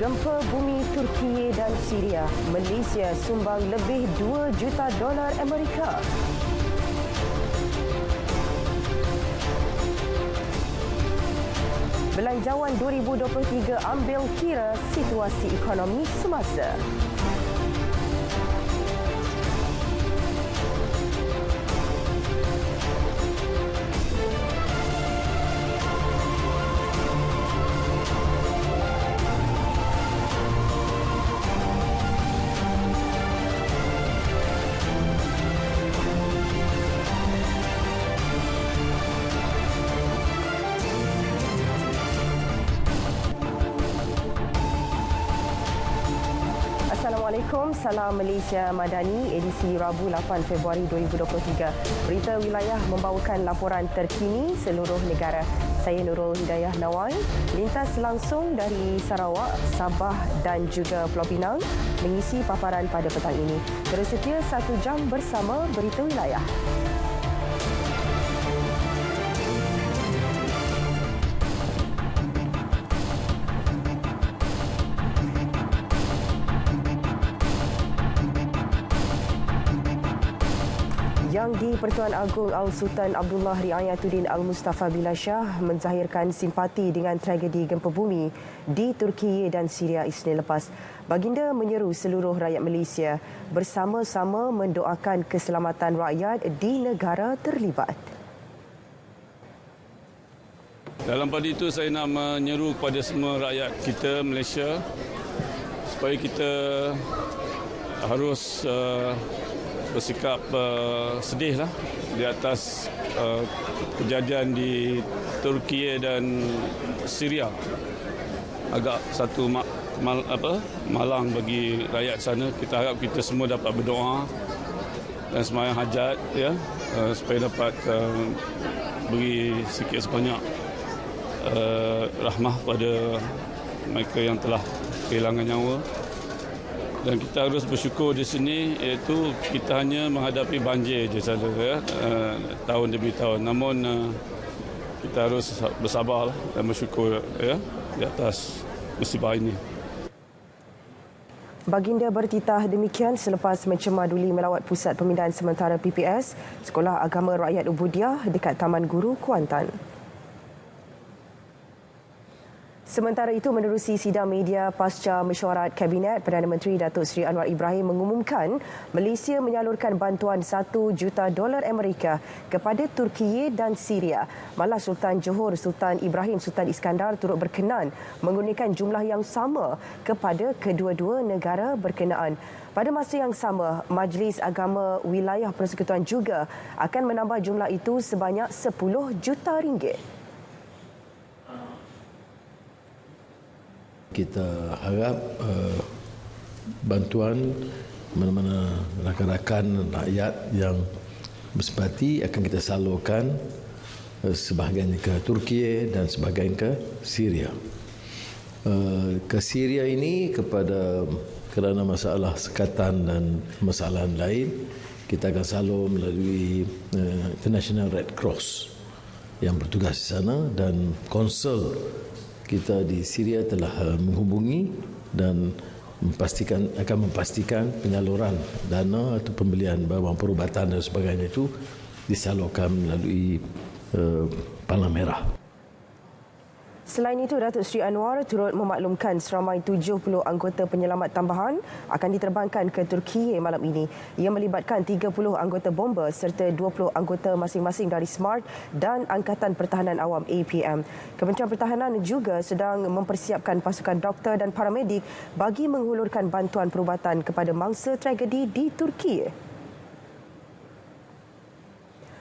Gempa bumi Turki dan Syria, Malaysia sumbang lebih 2 juta dolar Amerika. Belanjawan 2023 ambil kira situasi ekonomi semasa. Assalamualaikum, salam Malaysia Madani, edisi Rabu 8 Februari 2023. Berita wilayah membawakan laporan terkini seluruh negara. Saya Nurul Hidayah Nawai, lintas langsung dari Sarawak, Sabah dan juga Pulau Pinang mengisi paparan pada petang ini. Terus setia 1 jam bersama berita wilayah. Yang di-Pertuan Agong Al-Sultan Abdullah Riayatuddin Al-Mustafa Billah Shah menzahirkan simpati dengan tragedi gempa bumi di Turki dan Syria Isnin lepas. Baginda menyeru seluruh rakyat Malaysia bersama-sama mendoakan keselamatan rakyat di negara terlibat. Dalam pada itu saya nak menyeru kepada semua rakyat kita Malaysia supaya kita harus bersikap sedih lah di atas kejadian di Turki dan Syria. Agak satu malang bagi rakyat sana. Kita harap kita semua dapat berdoa dan sembahyang hajat ya, supaya dapat beri sikit sebanyak rahmah pada mereka yang telah kehilangan nyawa. Dan kita harus bersyukur di sini, iaitu kita hanya menghadapi banjir je saja ya, tahun demi tahun. Namun kita harus bersabar dan bersyukur ya di atas musibah ini. Baginda bertitah demikian selepas mencemaduli melawat Pusat Pemindahan Sementara PPS Sekolah Agama Rakyat Ubudiah dekat Taman Guru Kuantan. Sementara itu, menerusi sidang media pasca mesyuarat Kabinet, Perdana Menteri Datuk Seri Anwar Ibrahim mengumumkan Malaysia menyalurkan bantuan 1 juta dolar Amerika kepada Turki dan Syria. Malah Sultan Johor Sultan Ibrahim Sultan Iskandar turut berkenan menggunakan jumlah yang sama kepada kedua-dua negara berkenaan. Pada masa yang sama, Majlis Agama Wilayah Persekutuan juga akan menambah jumlah itu sebanyak 10 juta ringgit. Kita harap bantuan mana-mana rakan-rakan rakyat yang bersempati akan kita salurkan sebahagian ke Turki dan sebahagian ke Syria. Ke Syria ini kerana masalah sekatan dan masalah lain, kita akan salur melalui International Red Cross yang bertugas di sana, dan konsul kita di Syria telah menghubungi dan akan memastikan penyaluran dana atau pembelian barang perubatan dan sebagainya itu disalurkan melalui Palang Merah. Selain itu, Datuk Seri Anwar turut memaklumkan seramai 70 anggota penyelamat tambahan akan diterbangkan ke Turki malam ini. Ia melibatkan 30 anggota bomber serta 20 anggota masing-masing dari SMART dan Angkatan Pertahanan Awam APM. Kementerian Pertahanan juga sedang mempersiapkan pasukan doktor dan paramedik bagi menghulurkan bantuan perubatan kepada mangsa tragedi di Turki.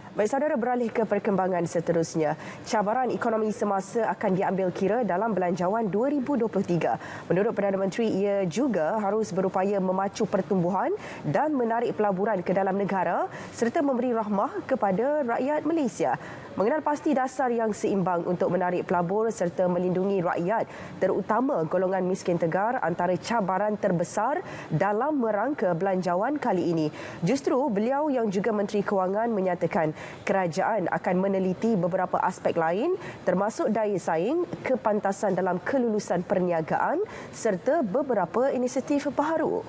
Baik, saudara, beralih ke perkembangan seterusnya. Cabaran ekonomi semasa akan diambil kira dalam belanjawan 2023. Menurut Perdana Menteri, ia juga harus berupaya memacu pertumbuhan dan menarik pelaburan ke dalam negara serta memberi rahmah kepada rakyat Malaysia. mengenal pasti dasar yang seimbang untuk menarik pelabur serta melindungi rakyat, terutama golongan miskin tegar antara cabaran terbesar dalam merangka belanjawan kali ini. Justru beliau yang juga Menteri Kewangan menyatakan kerajaan akan meneliti beberapa aspek lain termasuk daya saing, kepantasan dalam kelulusan perniagaan serta beberapa inisiatif baharu.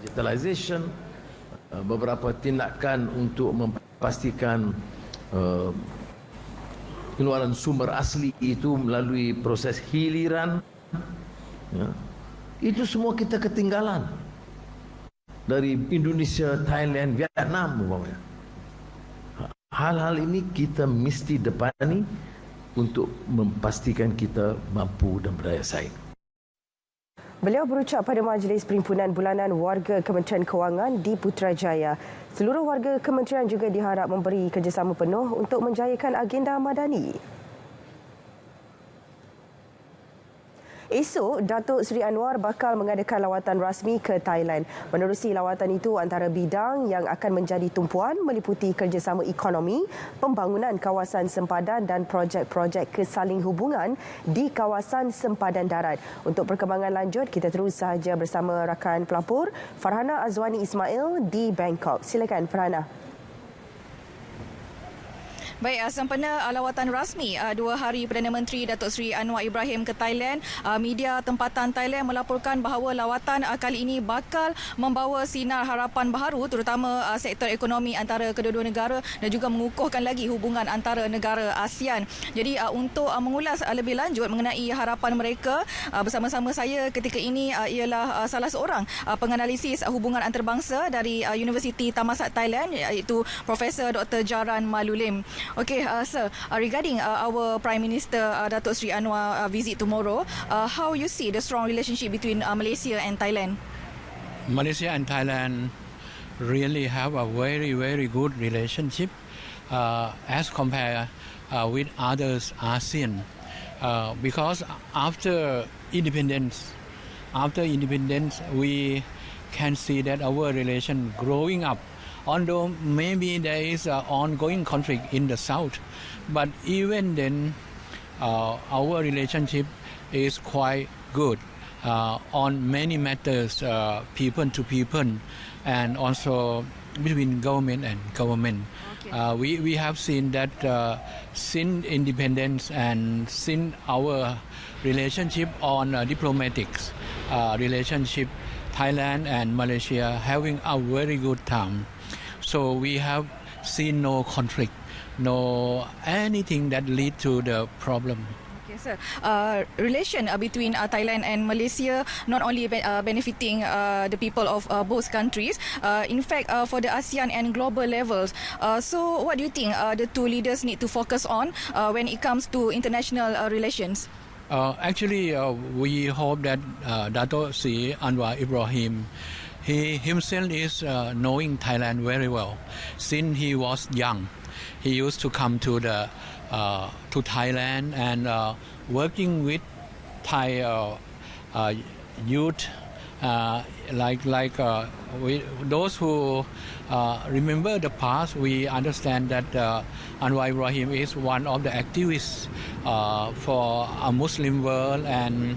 Digitalization, beberapa tindakan untuk memastikan pengeluaran sumber asli itu melalui proses hiliran, ya, itu semua kita ketinggalan dari Indonesia, Thailand, Vietnam umpamanya. Hal-hal ini kita mesti depani untuk memastikan kita mampu dan berdaya saing. Beliau berucap pada Majlis Perhimpunan Bulanan Warga Kementerian Kewangan di Putrajaya. Seluruh warga kementerian juga diharap memberi kerjasama penuh untuk menjayakan agenda madani. Esok, Datuk Seri Anwar bakal mengadakan lawatan rasmi ke Thailand. Menerusi lawatan itu, antara bidang yang akan menjadi tumpuan meliputi kerjasama ekonomi, pembangunan kawasan sempadan dan projek-projek kesaling hubungan di kawasan sempadan darat. Untuk perkembangan lanjut, kita terus sahaja bersama rakan pelapor Farhana Azwani Ismail di Bangkok. Silakan Farhana. Baik, sempena lawatan rasmi 2 hari Perdana Menteri Datuk Seri Anwar Ibrahim ke Thailand, media tempatan Thailand melaporkan bahawa lawatan kali ini bakal membawa sinar harapan baharu terutama sektor ekonomi antara kedua-dua negara dan juga mengukuhkan lagi hubungan antara negara ASEAN. Jadi untuk mengulas lebih lanjut mengenai harapan mereka, bersama-sama saya ketika ini ialah salah seorang penganalisis hubungan antarabangsa dari Universiti Thammasat Thailand, iaitu Profesor Dr. Jaran Malulim. Okay, sir, regarding our Prime Minister Datuk Seri Anwar visit tomorrow, how you see the strong relationship between Malaysia and Thailand? Malaysia and Thailand really have a very, very good relationship as compared with others ASEAN, because after independence, we can see that our relation growing up. Although maybe there is an ongoing conflict in the south, but even then our relationship is quite good on many matters, people to people, and also between government and government. Okay. We have seen that since independence and since our relationship on diplomatic relationship, Thailand and Malaysia having a very good time. So we have seen no conflict, no anything that lead to the problem. Okay, sir. Relation between Thailand and Malaysia not only benefiting the people of both countries, in fact for the ASEAN and global levels. So what do you think the two leaders need to focus on when it comes to international relations? Actually, we hope that Datuk Seri Anwar Ibrahim, he himself is knowing Thailand very well. Since he was young, he used to come to Thailand and working with Thai youth, those who remember the past. We understand that Anwar Ibrahim is one of the activists for a Muslim world and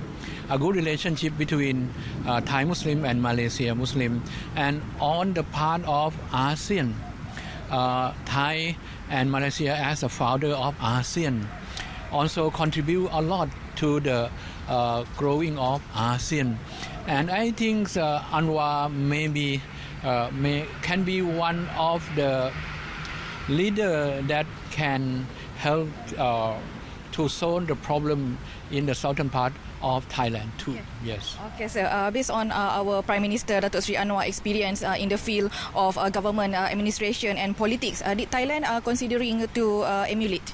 a good relationship between Thai Muslim and Malaysia Muslim. And on the part of ASEAN, Thai and Malaysia as a founder of ASEAN also contribute a lot to the growing of ASEAN. And I think Anwar can be one of the leader that can help to solve the problem in the southern part of Thailand too. Okay. Yes. Okay, so based on our Prime Minister Datuk Seri Anwar experience in the field of government administration and politics, did Thailand considering to emulate?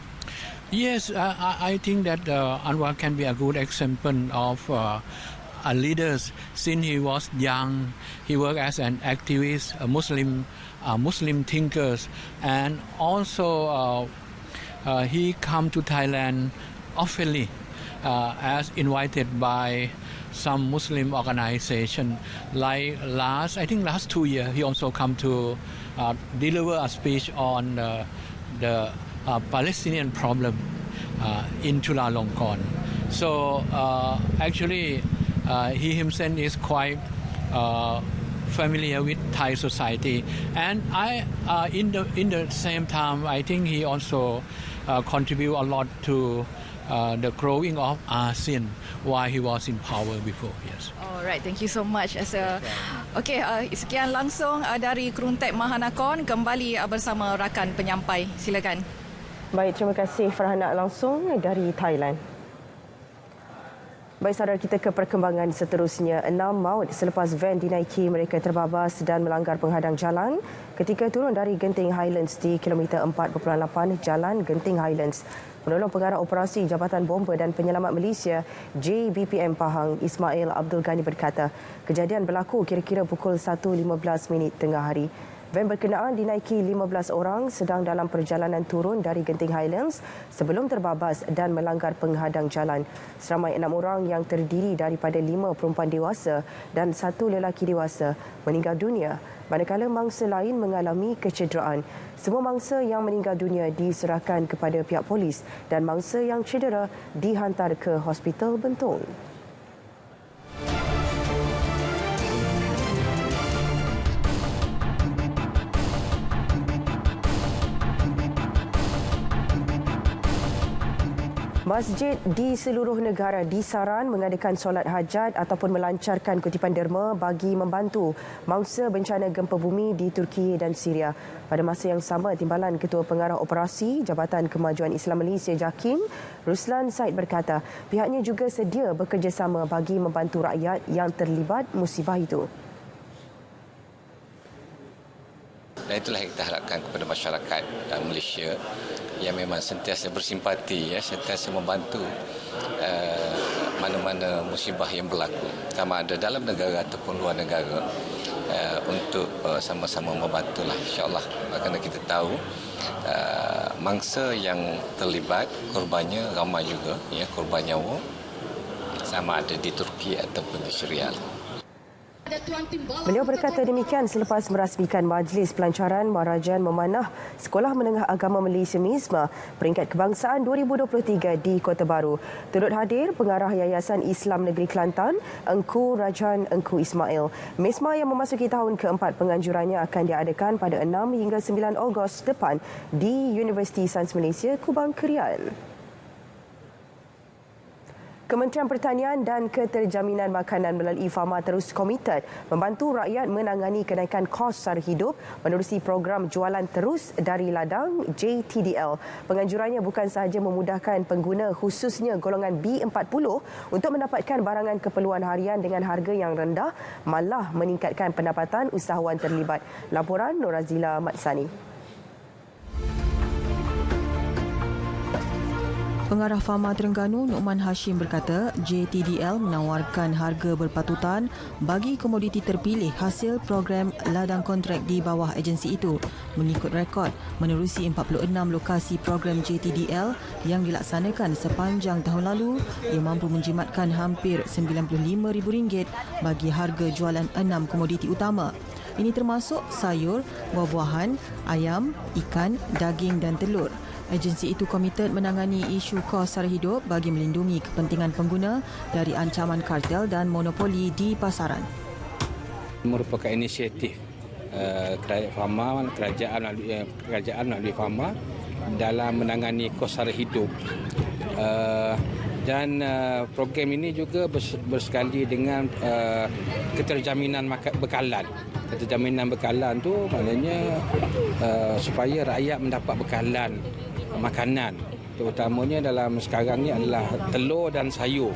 Yes, I think that Anwar can be a good example of leaders. Since he was young, he worked as an activist, a Muslim thinkers, and also he come to Thailand oftenly as invited by some Muslim organization. Like last 2 years, he also come to deliver a speech on the Palestinian problem in Chulalongkorn. So actually, he himself is quite familiar with Thai society, and in the same time, I think he also contribute a lot to the growing of ASEAN while he was in power before. Yes. Alright, thank you so much. Sekian langsung dari Kruntek Mahanakon, kembali bersama rakan penyampai. Silakan. Baik, terima kasih Farhana langsung dari Thailand. Baik, saudara, kita ke perkembangan seterusnya. 6 maut selepas van dinaiki mereka terbabas dan melanggar penghadang jalan ketika turun dari Genting Highlands di kilometer 4.8 Jalan Genting Highlands. Penolong Pengarah Operasi Jabatan Bomba dan Penyelamat Malaysia JBPM Pahang, Ismail Abdul Ghani berkata, kejadian berlaku kira-kira pukul 1.15 tengah hari. Van berkenaan dinaiki 15 orang sedang dalam perjalanan turun dari Genting Highlands sebelum terbabas dan melanggar penghadang jalan. Seramai 6 orang yang terdiri daripada 5 perempuan dewasa dan 1 lelaki dewasa meninggal dunia, manakala mangsa lain mengalami kecederaan. Semua mangsa yang meninggal dunia diserahkan kepada pihak polis dan mangsa yang cedera dihantar ke Hospital Bentong. Masjid di seluruh negara disaran mengadakan solat hajat ataupun melancarkan kutipan derma bagi membantu mangsa bencana gempa bumi di Turki dan Syria. Pada masa yang sama, Timbalan Ketua Pengarah Operasi Jabatan Kemajuan Islam Malaysia JAKIM, Ruslan Said berkata, pihaknya juga sedia bekerjasama bagi membantu rakyat yang terlibat musibah itu. Dan itulah yang kita harapkan kepada masyarakat Malaysia yang memang sentiasa bersimpati, sentiasa membantu mana-mana musibah yang berlaku, sama ada dalam negara ataupun luar negara, untuk sama-sama membantulah, insya-Allah. Kerana kita tahu mangsa yang terlibat, korbannya ramai juga, korban nyawa, sama ada di Turki ataupun di Syria. Beliau berkata demikian selepas merasmikan Majlis Pelancaran Maharajan Memanah Sekolah Menengah Agama Malaysia MISMA peringkat kebangsaan 2023 di Kota Baru. Turut hadir Pengarah Yayasan Islam Negeri Kelantan, Engku Rajan Engku Ismail. MISMA yang memasuki tahun keempat penganjurannya akan diadakan pada 6 hingga 9 Ogos depan di Universiti Sains Malaysia, Kubang Kerian. Kementerian Pertanian dan Keterjaminan Makanan melalui Fama terus komited membantu rakyat menangani kenaikan kos sara hidup menerusi program Jualan Terus dari Ladang JTDL. Penganjurannya bukan sahaja memudahkan pengguna khususnya golongan B40 untuk mendapatkan barangan keperluan harian dengan harga yang rendah, malah meningkatkan pendapatan usahawan terlibat. Laporan Norazila Matsani. Pengarah Fama Terengganu Nukman Hashim berkata JTDL menawarkan harga berpatutan bagi komoditi terpilih hasil program ladang kontrak di bawah agensi itu. Mengikut rekod, menerusi 46 lokasi program JTDL yang dilaksanakan sepanjang tahun lalu, ia mampu menjimatkan hampir RM95,000 bagi harga jualan 6 komoditi utama. Ini termasuk sayur, buah-buahan, ayam, ikan, daging dan telur. Agensi itu komited menangani isu kos sara hidup bagi melindungi kepentingan pengguna dari ancaman kartel dan monopoli di pasaran. Merupakan inisiatif kerajaan melalui Fama dalam menangani kos sara hidup. Dan program ini juga bersekali dengan keterjaminan bekalan. Keterjaminan bekalan tu maknanya supaya rakyat mendapat bekalan makanan, terutamanya dalam sekarang ni adalah telur dan sayur.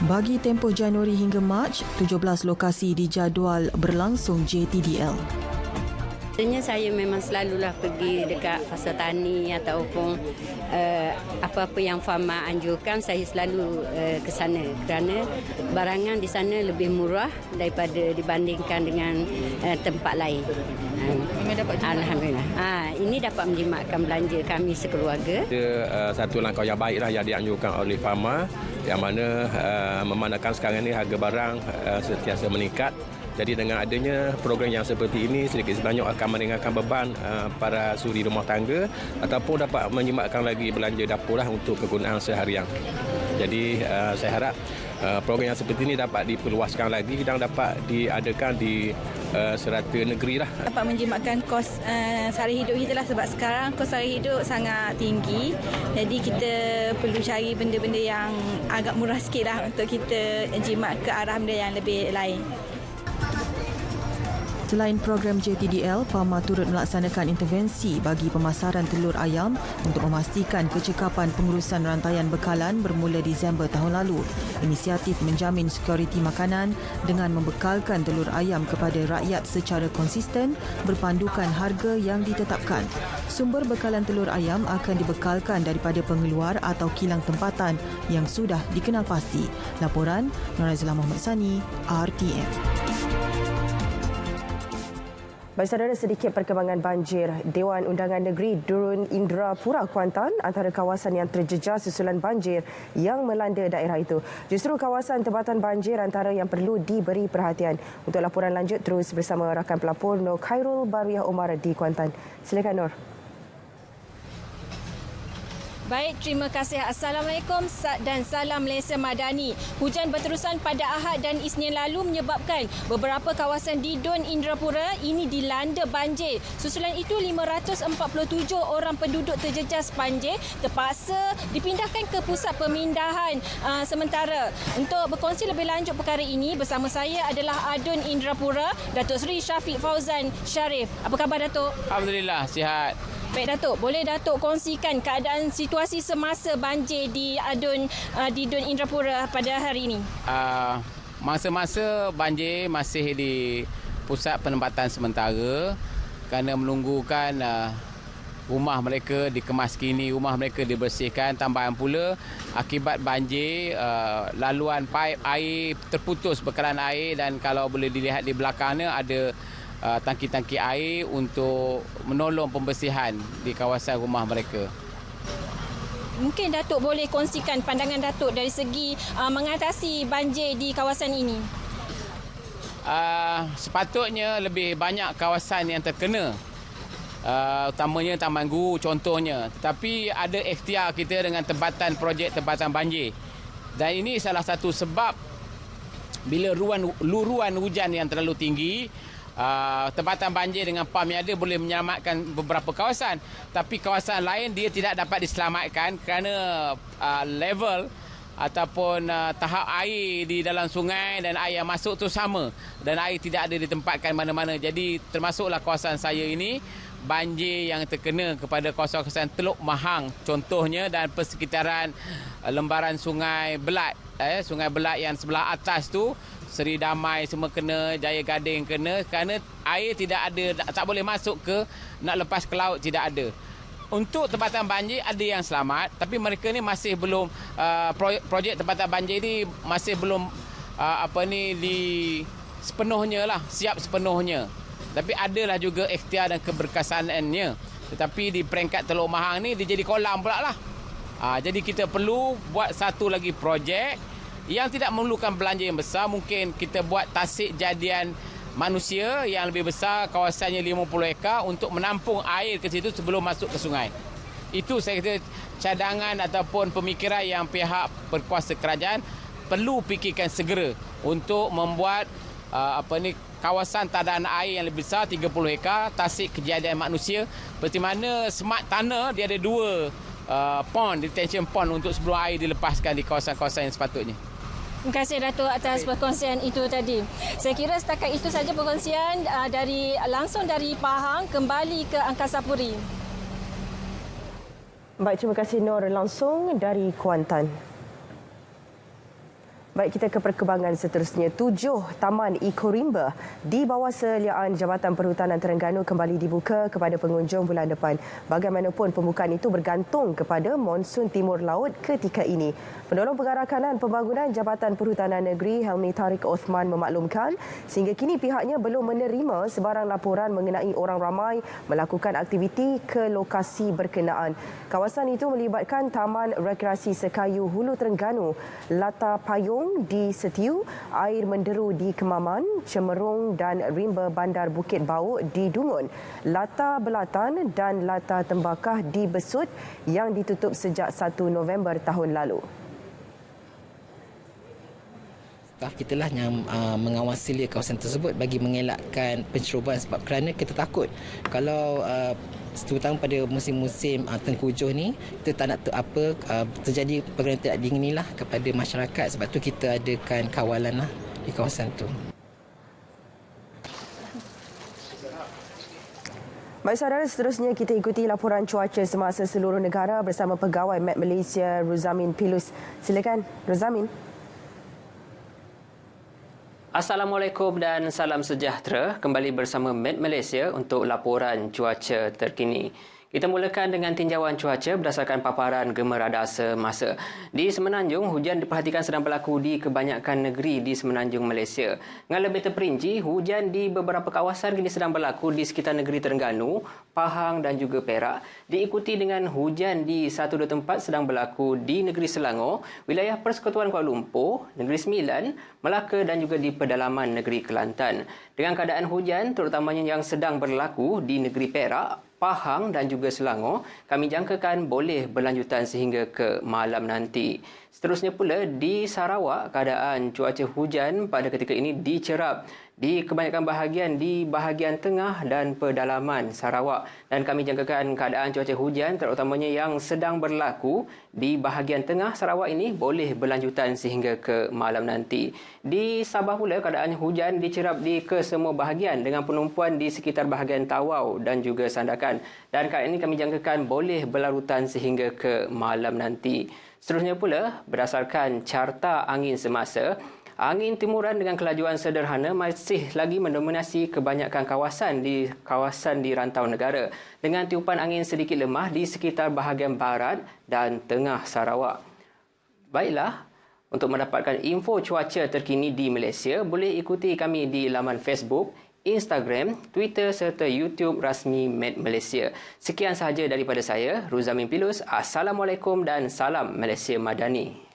Bagi tempoh Januari hingga Mac, 17 lokasi dijadual berlangsung JTDL. Sebenarnya saya memang selalulah pergi dekat pasar tani ataupun apa-apa yang Fama anjurkan, saya selalu ke sana kerana barangan di sana lebih murah daripada dibandingkan dengan tempat lain. Alhamdulillah. Ini dapat menjimatkan belanja kami sekeluarga. Satu langkah yang baiklah yang dianjurkan oleh Fama, yang mana memandangkan sekarang ini harga barang sentiasa meningkat. Jadi dengan adanya program yang seperti ini sedikit sebanyak akan meringankan beban para suri rumah tangga ataupun dapat menjimatkan lagi belanja dapur untuk kegunaan seharian. Jadi saya harap program yang seperti ini dapat diperluaskan lagi dan dapat diadakan di serata negeri lah. Dapat menjimatkan kos sara hidup kita lah, sebab sekarang kos sara hidup sangat tinggi. Jadi kita perlu cari benda-benda yang agak murah sikit lah untuk kita jimat ke arah benda yang lebih lain. Selain program JTDL, Fama turut melaksanakan intervensi bagi pemasaran telur ayam untuk memastikan kecekapan pengurusan rantaian bekalan bermula Disember tahun lalu. Inisiatif menjamin sekuriti makanan dengan membekalkan telur ayam kepada rakyat secara konsisten berpandukan harga yang ditetapkan. Sumber bekalan telur ayam akan dibekalkan daripada pengeluar atau kilang tempatan yang sudah dikenal pasti. Laporan Norazila Muhammad Sani, RTM. Baik saudara, sedikit perkembangan banjir. Dewan Undangan Negeri Durun Indrapura, Kuantan antara kawasan yang terjejas susulan banjir yang melanda daerah itu. Justru kawasan tempatan banjir antara yang perlu diberi perhatian. Untuk laporan lanjut terus bersama rakan pelapor Nur Khairul Bariah Omar di Kuantan. Silakan Nur. Baik, terima kasih. Assalamualaikum dan salam Malaysia Madani. Hujan berterusan pada Ahad dan Isnin lalu menyebabkan beberapa kawasan di Dun Indrapura ini dilanda banjir. Susulan itu 547 orang penduduk terjejas banjir terpaksa dipindahkan ke pusat pemindahan sementara. Untuk berkongsi lebih lanjut perkara ini bersama saya adalah Adun Indrapura, Datuk Seri Syafiq Fauzan Sharif. Apa khabar Datuk? Alhamdulillah, sihat. Baik Datuk, boleh Datuk kongsikan keadaan situasi semasa banjir di Dun Indrapura pada hari ini? Masa-masa banjir masih di pusat penempatan sementara kerana menunggukan rumah mereka dikemaskini, rumah mereka dibersihkan. Tambahan pula akibat banjir laluan paip air terputus, bekalan air, dan kalau boleh dilihat di belakangnya ada tangki-tangki air untuk menolong pembersihan di kawasan rumah mereka. Mungkin Datuk boleh kongsikan pandangan Datuk dari segi mengatasi banjir di kawasan ini. Sepatutnya lebih banyak kawasan yang terkena, utamanya Taman Guru contohnya. Tetapi ada ikhtiar kita dengan projek tempatan banjir. Dan ini salah satu sebab bila luruan hujan yang terlalu tinggi, tempatan banjir dengan pam yang ada boleh menyelamatkan beberapa kawasan, tapi kawasan lain dia tidak dapat diselamatkan kerana level ataupun tahap air di dalam sungai dan air yang masuk tu sama, dan air tidak ada ditempatkan mana-mana. Jadi termasuklah kawasan saya ini banjir yang terkena kepada kawasan-kawasan Teluk Mahang contohnya, dan persekitaran lembaran Sungai Belat, Sungai Belat yang sebelah atas tu, Seri Damai semua kena, Jaya Gading kena, kerana air tidak ada, tak boleh masuk ke, nak lepas ke laut tidak ada. Untuk tempatan banjir ada yang selamat, tapi mereka ni masih belum projek tempatan banjir ni masih belum sepenuhnya lah, siap sepenuhnya. Tapi adalah juga ikhtiar dan keberkesanannya. Tetapi di peringkat Teluk Mahang ni dia jadi kolam pula lah. Jadi kita perlu buat satu lagi projek yang tidak memerlukan belanja yang besar. Mungkin kita buat tasik jadian manusia yang lebih besar, kawasannya 50 ekar untuk menampung air ke situ sebelum masuk ke sungai. Itu saya kata cadangan ataupun pemikiran yang pihak berkuasa kerajaan perlu fikirkan segera untuk membuat kawasan tadahan air yang lebih besar 30 ekar, tasik kejadian manusia. Seperti mana Smart Tunnel, dia ada 2 pond, detention pond untuk sebelum air dilepaskan di kawasan-kawasan yang sepatutnya. Terima kasih Datuk atas perkongsian itu tadi. Saya kira setakat itu saja perkongsian langsung dari Pahang kembali ke Angkasa Puri. Baik, terima kasih Nur langsung dari Kuantan. Baik, kita ke perkembangan seterusnya. 7 Taman Eco-Rimba di bawah seliaan Jabatan Perhutanan Terengganu kembali dibuka kepada pengunjung bulan depan. Bagaimanapun, pembukaan itu bergantung kepada monsun timur laut ketika ini. Penolong Pengarah Kanan Pembangunan Jabatan Perhutanan Negeri Helmi Tariq Osman memaklumkan sehingga kini pihaknya belum menerima sebarang laporan mengenai orang ramai melakukan aktiviti ke lokasi berkenaan. Kawasan itu melibatkan Taman Rekreasi Sekayu Hulu Terengganu, Lata Payung di Setiu, Air Menderu di Kemaman, Cemerung dan Rimba Bandar Bukit Bau di Dungun, Lata Belatan dan Lata Tembakah di Besut yang ditutup sejak 1 November tahun lalu. Staf kita lah yang mengawasi kawasan tersebut bagi mengelakkan pencerobohan sebab kerana kita takut kalau terutama pada musim-musim tengkujuh ni kita tak nak terjadi perkara tidak diingini lah kepada masyarakat, sebab tu kita adakan kawalan lah di kawasan tu. Baik saudara, seterusnya kita ikuti laporan cuaca semasa seluruh negara bersama Pegawai Met Malaysia Ruzamin Pilus. Silakan Ruzamin. Assalamualaikum dan salam sejahtera. Kembali bersama Met Malaysia untuk laporan cuaca terkini. Kita mulakan dengan tinjauan cuaca berdasarkan paparan Gema Radar semasa. Di Semenanjung, hujan diperhatikan sedang berlaku di kebanyakan negeri di Semenanjung Malaysia. Dengan lebih terperinci, hujan di beberapa kawasan kini sedang berlaku di sekitar negeri Terengganu, Pahang dan juga Perak. Diikuti dengan hujan di 1-2 tempat sedang berlaku di negeri Selangor, wilayah Persekutuan Kuala Lumpur, Negeri Sembilan, Melaka dan juga di pedalaman negeri Kelantan. Dengan keadaan hujan terutamanya yang sedang berlaku di negeri Perak, Pahang dan juga Selangor, kami jangkakan boleh berlanjutan sehingga ke malam nanti. Seterusnya pula di Sarawak, keadaan cuaca hujan pada ketika ini dicerap di kebanyakan bahagian di bahagian tengah dan pedalaman Sarawak, dan kami jangkakan keadaan cuaca hujan terutamanya yang sedang berlaku di bahagian tengah Sarawak ini boleh berlanjutan sehingga ke malam nanti. Di Sabah pula keadaan hujan dicerap di kesemua bahagian dengan penumpuan di sekitar bahagian Tawau dan juga Sandakan, dan keadaan ini kami jangkakan boleh berlarutan sehingga ke malam nanti. Seterusnya pula berdasarkan carta angin semasa, angin timuran dengan kelajuan sederhana masih lagi mendominasi kebanyakan kawasan di rantau negara dengan tiupan angin sedikit lemah di sekitar bahagian barat dan tengah Sarawak. Baiklah, untuk mendapatkan info cuaca terkini di Malaysia, boleh ikuti kami di laman Facebook, Instagram, Twitter serta YouTube rasmi Met Malaysia. Sekian sahaja daripada saya, Ruzamin Pilus. Assalamualaikum dan salam Malaysia Madani.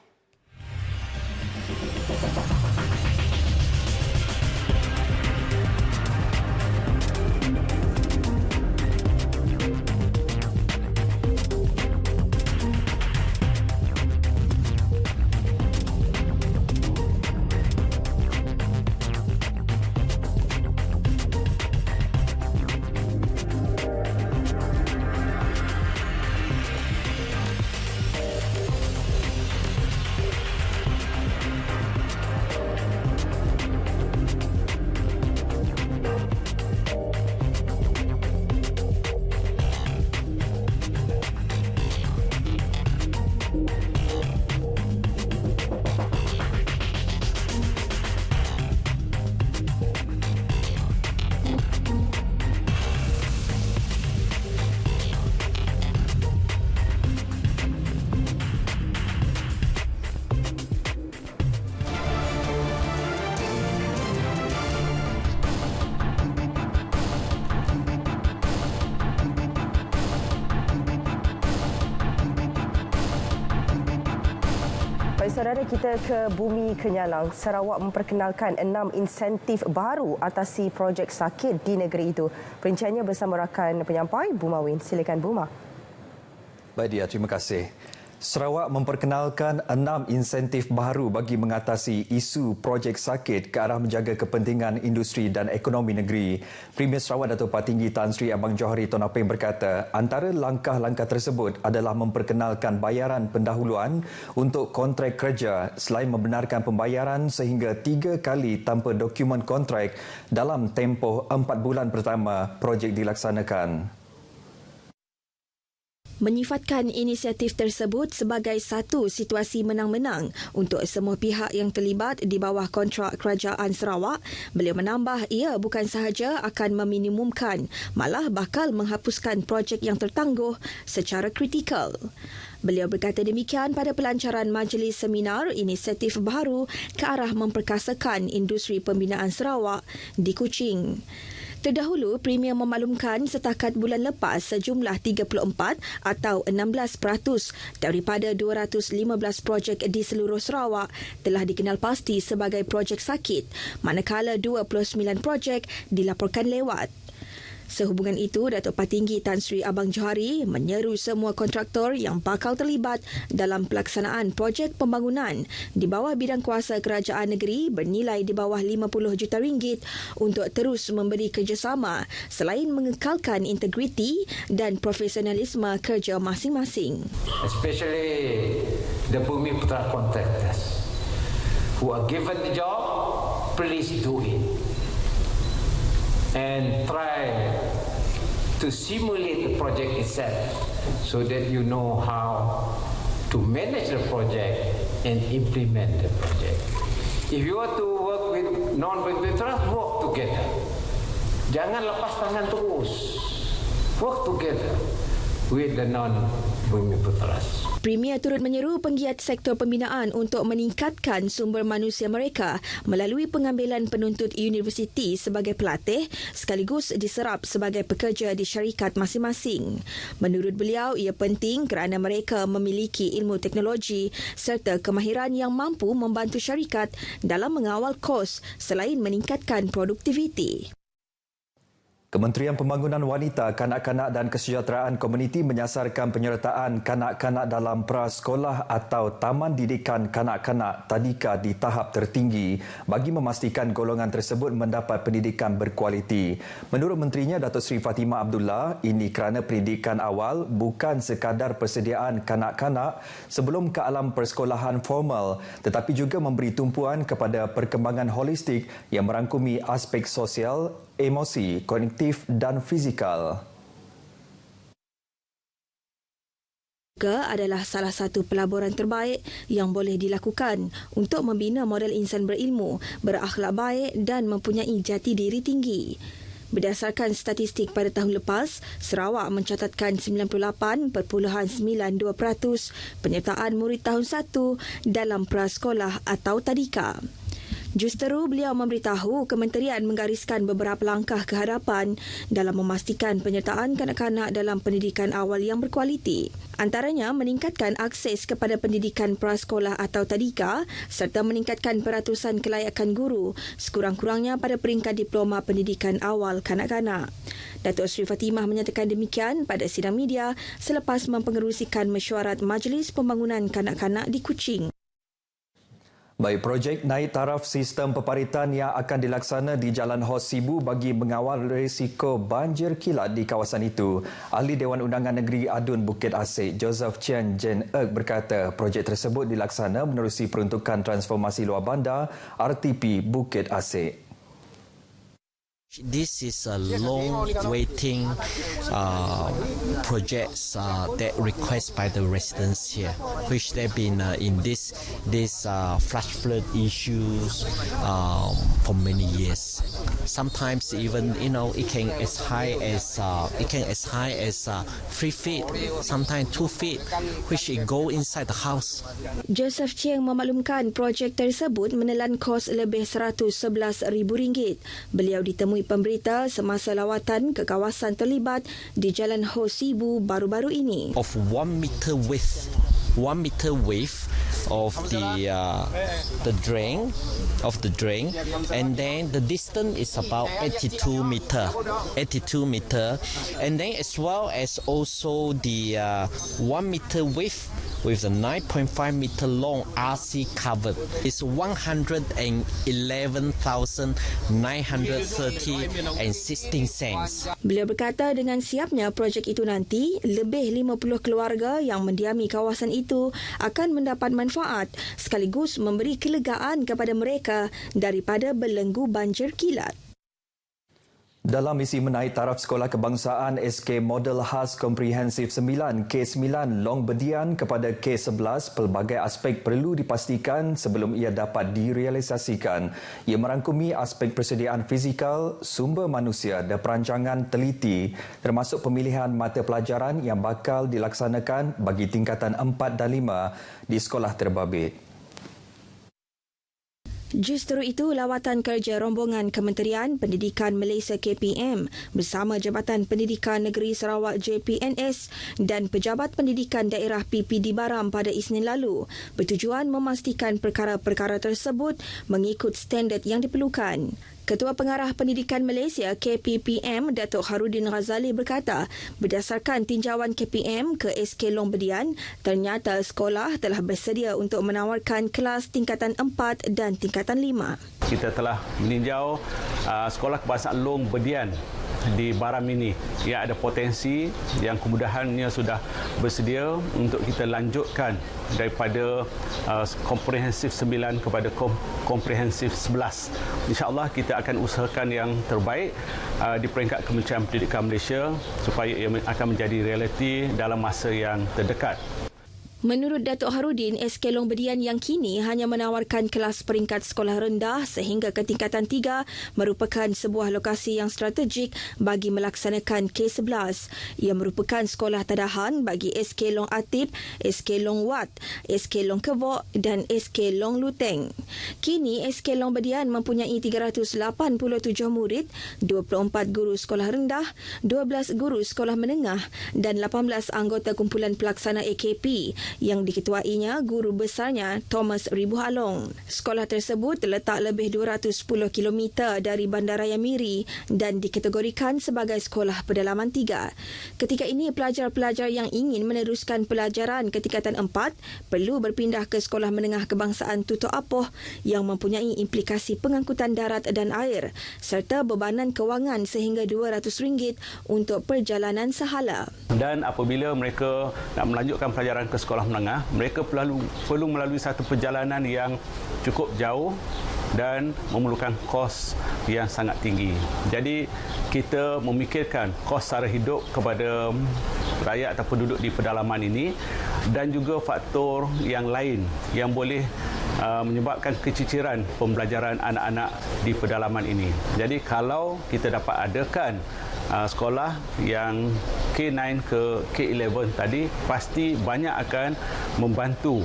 Saudara, kita ke Bumi Kenyalang. Sarawak memperkenalkan 6 insentif baru atasi projek sakit di negeri itu. Perinciannya bersama rakan penyampai Bumawin. Silakan Buma. Baik dia, terima kasih. Sarawak memperkenalkan 6 insentif baru bagi mengatasi isu projek sakit ke arah menjaga kepentingan industri dan ekonomi negeri. Premier Sarawak Datuk Patinggi Tan Sri Abang Johari Tun Apeng berkata, antara langkah-langkah tersebut adalah memperkenalkan bayaran pendahuluan untuk kontrak kerja selain membenarkan pembayaran sehingga 3 kali tanpa dokumen kontrak dalam tempoh 4 bulan pertama projek dilaksanakan. menyifatkan inisiatif tersebut sebagai satu situasi menang-menang untuk semua pihak yang terlibat di bawah kontrak Kerajaan Sarawak. Beliau menambah ia bukan sahaja akan meminimumkan, malah bakal menghapuskan projek yang tertangguh secara kritikal. Beliau berkata demikian pada pelancaran majlis seminar inisiatif baru ke arah memperkasakan industri pembinaan Sarawak di Kuching. Terdahulu, Premier memaklumkan setakat bulan lepas sejumlah 34 atau 16% daripada 215 projek di seluruh Sarawak telah dikenal pasti sebagai projek sakit, manakala 29 projek dilaporkan lewat. Sehubungan itu, Datuk Patinggi Tan Sri Abang Johari menyeru semua kontraktor yang bakal terlibat dalam pelaksanaan projek pembangunan di bawah bidang kuasa kerajaan negeri bernilai di bawah RM50 juta untuk terus memberi kerjasama selain mengekalkan integriti dan profesionalisme kerja masing-masing. Especially the Bumiputra contractors who are given the job, please do it. And try to simulate the project itself so that you know how to manage the project and implement the project. If you want to work with non-Bumiputra, work together. Jangan lepas tangan terus. Work together with the non-Bumiputras. Premier turut menyeru penggiat sektor pembinaan untuk meningkatkan sumber manusia mereka melalui pengambilan penuntut universiti sebagai pelatih sekaligus diserap sebagai pekerja di syarikat masing-masing. Menurut beliau, ia penting kerana mereka memiliki ilmu teknologi serta kemahiran yang mampu membantu syarikat dalam mengawal kos selain meningkatkan produktiviti. Kementerian Pembangunan Wanita, Kanak-kanak dan Kesejahteraan Komuniti menyasarkan penyertaan kanak-kanak dalam prasekolah atau Taman Didikan Kanak-kanak Tadika di tahap tertinggi bagi memastikan golongan tersebut mendapat pendidikan berkualiti. Menurut Menterinya Datuk Seri Fatimah Abdullah, ini kerana pendidikan awal bukan sekadar persediaan kanak-kanak sebelum ke alam persekolahan formal tetapi juga memberi tumpuan kepada perkembangan holistik yang merangkumi aspek sosial, emosi, kognitif dan fizikal. Juga adalah salah satu pelaburan terbaik yang boleh dilakukan untuk membina model insan berilmu, berakhlak baik dan mempunyai jati diri tinggi. Berdasarkan statistik pada tahun lepas, Sarawak mencatatkan 98.92% penyertaan murid tahun 1 dalam prasekolah atau tadika. Justeru, beliau memberitahu kementerian menggariskan beberapa langkah ke hadapan dalam memastikan penyertaan kanak-kanak dalam pendidikan awal yang berkualiti. Antaranya meningkatkan akses kepada pendidikan prasekolah atau tadika serta meningkatkan peratusan kelayakan guru sekurang-kurangnya pada peringkat diploma pendidikan awal kanak-kanak. Datuk Seri Fatimah menyatakan demikian pada sidang media selepas mempengerusikan mesyuarat Majlis Pembangunan Kanak-kanak di Kuching. Baik, projek naik taraf sistem peparitan yang akan dilaksana di Jalan Hos Sibu bagi mengawal risiko banjir kilat di kawasan itu. Ahli Dewan Undangan Negeri Adun Bukit Asik, Joseph Chen Jen Ek berkata projek tersebut dilaksana menerusi peruntukan transformasi luar bandar RTP Bukit Asik. This is a long-waiting projects that request by the residents here, which they've been in this flash flood issues for many years. Sometimes even it can as high as 3 feet, sometimes 2 feet, which it go inside the house. Joseph Chiang memaklumkan projek tersebut menelan kos lebih RM111,000. Beliau ditemui pemberita semasa lawatan ke kawasan terlibat di Jalan Hos Sibu baru-baru ini. Of 1 meter width of the drain, and then the distance is about 82 meter, and then as well as also the 1 meter width with the 9.5 meter long RC covered is 111,930.16 cents. Beliau berkata dengan siapnya projek itu nanti, lebih 50 keluarga yang mendiami kawasan itu akan mendapat manfaat sekaligus memberi kelegaan kepada mereka daripada belenggu banjir kilat. Dalam misi menaik taraf sekolah kebangsaan SK Model Khas Komprehensif 9 K9 Long Bedian kepada K11, pelbagai aspek perlu dipastikan sebelum ia dapat direalisasikan. Ia merangkumi aspek persediaan fizikal, sumber manusia dan perancangan teliti termasuk pemilihan mata pelajaran yang bakal dilaksanakan bagi tingkatan 4 dan 5 di sekolah terbabit. Justru itu, lawatan kerja rombongan Kementerian Pendidikan Malaysia KPM bersama Jabatan Pendidikan Negeri Sarawak JPNS dan Pejabat Pendidikan Daerah PPD Baram pada Isnin lalu bertujuan memastikan perkara-perkara tersebut mengikut standard yang diperlukan. Ketua Pengarah Pendidikan Malaysia KPPM Datuk Harudin Ghazali berkata, berdasarkan tinjauan KPM ke SK Long Bedian, ternyata sekolah telah bersedia untuk menawarkan kelas tingkatan 4 dan tingkatan 5. Kita telah meninjau sekolah kebangsaan Long Bedian di Baram ini yang ada potensi yang kemudahannya sudah bersedia untuk kita lanjutkan daripada komprehensif 9 kepada komprehensif 11. InsyaAllah kita akan usahakan yang terbaik di peringkat Kementerian Pendidikan Malaysia supaya ia akan menjadi realiti dalam masa yang terdekat. Menurut Datuk Harudin, SK Long Bedian yang kini hanya menawarkan kelas peringkat sekolah rendah sehingga ke tingkatan 3 merupakan sebuah lokasi yang strategik bagi melaksanakan K11. Ia merupakan sekolah tadahan bagi SK Long Atip, SK Long Wat, SK Long Kevok dan SK Long Luteng. Kini SK Long Bedian mempunyai 387 murid, 24 guru sekolah rendah, 12 guru sekolah menengah dan 18 anggota kumpulan pelaksana AKP yang diketuainya guru besarnya Thomas Ribuh Along. Sekolah tersebut terletak lebih 210 km dari Bandaraya Miri dan dikategorikan sebagai sekolah pedalaman 3. Ketika ini, pelajar-pelajar yang ingin meneruskan pelajaran ke tingkatan 4 perlu berpindah ke Sekolah Menengah Kebangsaan Tuto Apoh yang mempunyai implikasi pengangkutan darat dan air serta bebanan kewangan sehingga RM200 untuk perjalanan sehala. Dan apabila mereka nak melanjutkan pelajaran ke sekolah menengah, mereka perlu melalui satu perjalanan yang cukup jauh dan memerlukan kos yang sangat tinggi. Jadi kita memikirkan kos sara hidup kepada rakyat atau penduduk di pedalaman ini dan juga faktor yang lain yang boleh menyebabkan keciciran pembelajaran anak-anak di pedalaman ini. Jadi kalau kita dapat adakan sekolah yang K9 ke K11 tadi, pasti banyak akan membantu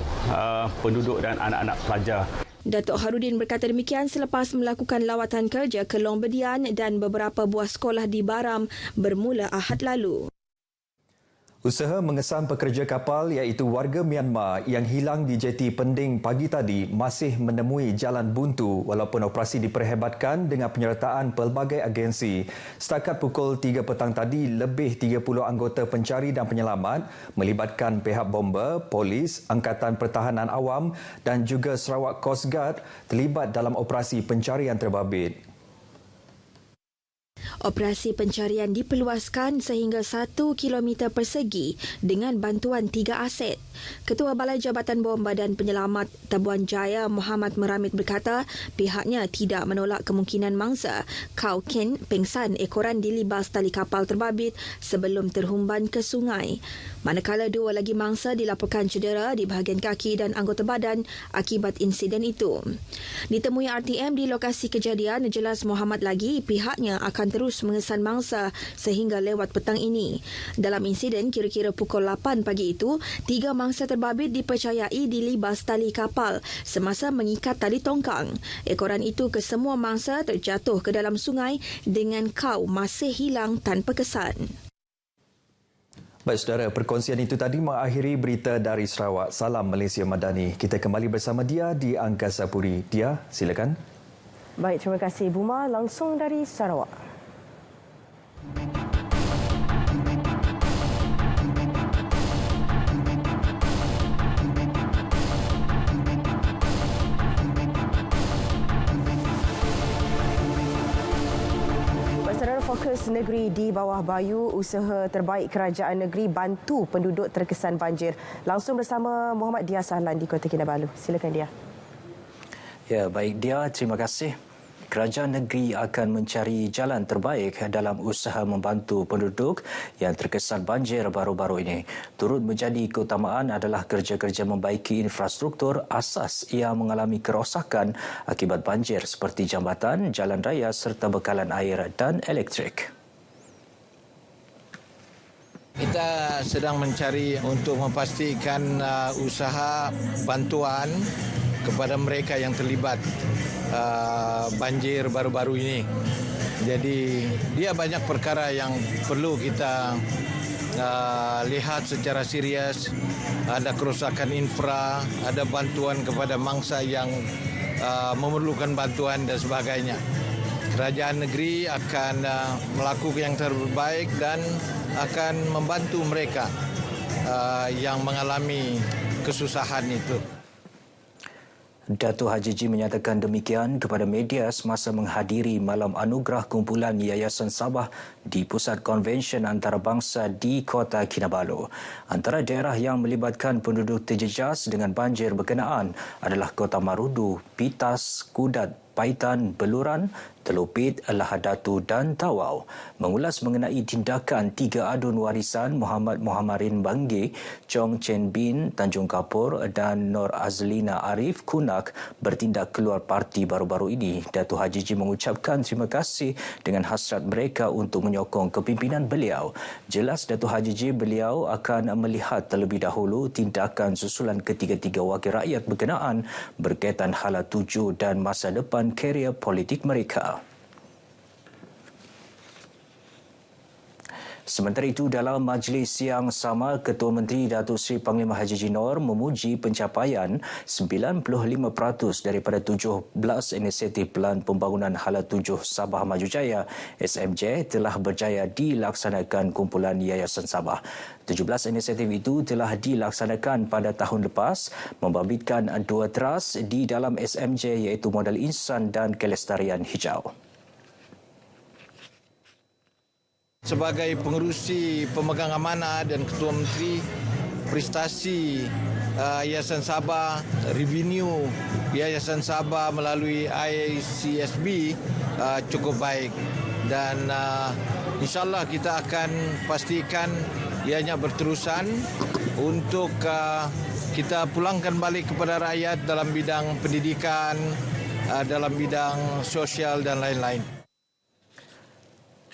penduduk dan anak-anak pelajar. Datuk Harudin berkata demikian selepas melakukan lawatan kerja ke Long Bedian dan beberapa buah sekolah di Baram bermula Ahad lalu. Usaha mengesan pekerja kapal iaitu warga Myanmar yang hilang di jeti Pending pagi tadi masih menemui jalan buntu walaupun operasi diperhebatkan dengan penyertaan pelbagai agensi. Setakat pukul 3 petang tadi, lebih 30 anggota pencari dan penyelamat melibatkan pihak bomba, polis, Angkatan Pertahanan Awam dan juga Sarawak Coast Guard terlibat dalam operasi pencarian terbabit. Operasi pencarian diperluaskan sehingga 1 km persegi dengan bantuan 3 aset. Ketua Balai Jabatan Bomba dan Penyelamat Tabuan Jaya Muhammad Meramit berkata pihaknya tidak menolak kemungkinan mangsa Kau Ken pengsan ekoran dilibas tali kapal terbabit sebelum terhumban ke sungai. Manakala 2 lagi mangsa dilaporkan cedera di bahagian kaki dan anggota badan akibat insiden itu. Ditemui RTM di lokasi kejadian, jelas Muhammad lagi pihaknya akan terus mengesan mangsa sehingga lewat petang ini. Dalam insiden kira-kira pukul 8 pagi itu, 3 mangsa terbabit dipercayai dilibas tali kapal semasa mengikat tali tongkang. Ekoran itu kesemua mangsa terjatuh ke dalam sungai dengan kau masih hilang tanpa kesan. Baik saudara, perkongsian itu tadi mengakhiri berita dari Sarawak. Salam Malaysia Madani. Kita kembali bersama Dia di Angkasa Puri. Dia, silakan. Baik, terima kasih Buma langsung dari Sarawak. Fokus negeri di bawah Bayu, usaha terbaik kerajaan negeri bantu penduduk terkesan banjir. Langsung bersama Muhammad Dia Sahlan di Kota Kinabalu. Silakan Dia. Ya, baik Dia, terima kasih. kerajaan negeri akan mencari jalan terbaik dalam usaha membantu penduduk yang terkesan banjir baru-baru ini. Turut menjadi keutamaan adalah kerja-kerja membaiki infrastruktur asas yang mengalami kerosakan akibat banjir seperti jambatan, jalan raya serta bekalan air dan elektrik. Kita sedang mencari untuk memastikan usaha bantuan kepada mereka yang terlibat banjir baru-baru ini. Jadi dia banyak perkara yang perlu kita lihat secara serius. Ada kerosakan infra, ada bantuan kepada mangsa yang memerlukan bantuan dan sebagainya. Kerajaan negeri akan melakukan yang terbaik dan akan membantu mereka yang mengalami kesusahan itu. Datuk Haji G menyatakan demikian kepada media semasa menghadiri malam anugerah kumpulan Yayasan Sabah di Pusat Konvensyen Antarabangsa di Kota Kinabalu. Antara daerah yang melibatkan penduduk terjejas dengan banjir berkenaan adalah Kota Marudu, Pitas, Kudat, Paitan, Beluran, Telopit, Lahad Datu dan Tawau. Mengulas mengenai tindakan 3 adun warisan Muhammad Muhammadin Bangge, Chong Chen Bin, Tanjung Kapur dan Nur Azlina Arif Kunak bertindak keluar parti baru-baru ini. Datuk Haji G mengucapkan terima kasih dengan hasrat mereka untuk menyokong kepimpinan beliau. Jelas Datuk Haji G beliau akan melihat terlebih dahulu tindakan susulan ketiga-tiga wakil rakyat berkenaan berkaitan hala tuju dan masa depan karier politik mereka. Sementara itu, dalam majlis yang sama, Ketua Menteri Datuk Seri Panglima Haji G Nor memuji pencapaian 95% daripada 17 inisiatif Pelan Pembangunan Hala Tujuh Sabah Maju Jaya SMJ telah berjaya dilaksanakan kumpulan Yayasan Sabah. 17 inisiatif itu telah dilaksanakan pada tahun lepas, membabitkan 2 teras di dalam SMJ iaitu Modal Insan dan Kelestarian Hijau. Sebagai pengerusi pemegang amanah dan Ketua Menteri, prestasi Yayasan Sabah, revenue Yayasan Sabah melalui ICSB cukup baik. Dan insyaAllah kita akan pastikan ianya berterusan untuk kita pulangkan balik kepada rakyat dalam bidang pendidikan, dalam bidang sosial dan lain-lain.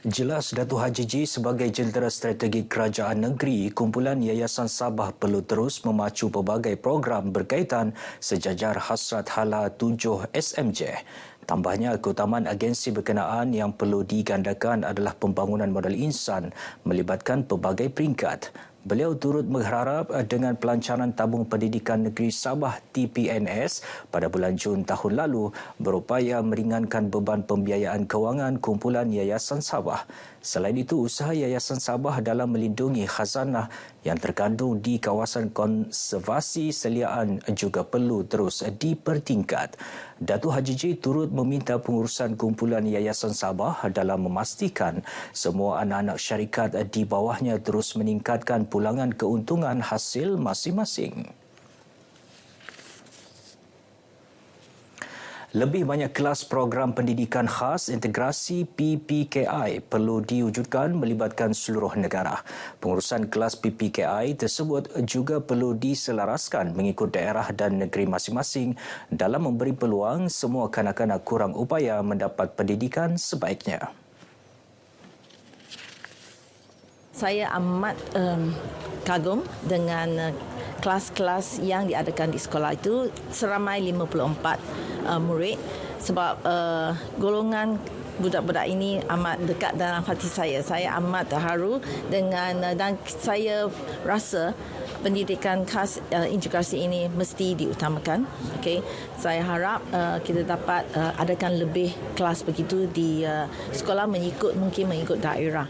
Jelas Datuk Haji G sebagai jentera strategi kerajaan negeri, kumpulan Yayasan Sabah perlu terus memacu pelbagai program berkaitan sejajar hasrat hala 7 SMJ. Tambahnya, keutamaan agensi berkenaan yang perlu digandakan adalah pembangunan modal insan melibatkan pelbagai peringkat. Beliau turut berharap dengan pelancaran tabung pendidikan negeri Sabah TPNS pada bulan Jun tahun lalu berupaya meringankan beban pembiayaan kewangan kumpulan Yayasan Sabah. Selain itu, usaha Yayasan Sabah dalam melindungi khazanah yang terkandung di kawasan konservasi seliaan juga perlu terus dipertingkat. Datuk Haji G turut meminta pengurusan kumpulan Yayasan Sabah dalam memastikan semua anak-anak syarikat di bawahnya terus meningkatkan pulangan keuntungan hasil masing-masing. Lebih banyak kelas program pendidikan khas integrasi PPKI perlu diwujudkan melibatkan seluruh negara. Pengurusan kelas PPKI tersebut juga perlu diselaraskan mengikut daerah dan negeri masing-masing dalam memberi peluang semua kanak-kanak kurang upaya mendapat pendidikan sebaiknya. Saya amat kagum dengan kelas-kelas yang diadakan di sekolah itu, seramai 54 murid, sebab golongan budak-budak ini amat dekat dalam hati saya. Saya amat terharu dengan, dan saya rasa pendidikan khas integrasi ini mesti diutamakan. Okay. Saya harap kita dapat adakan lebih kelas begitu di sekolah mungkin mengikut daerah.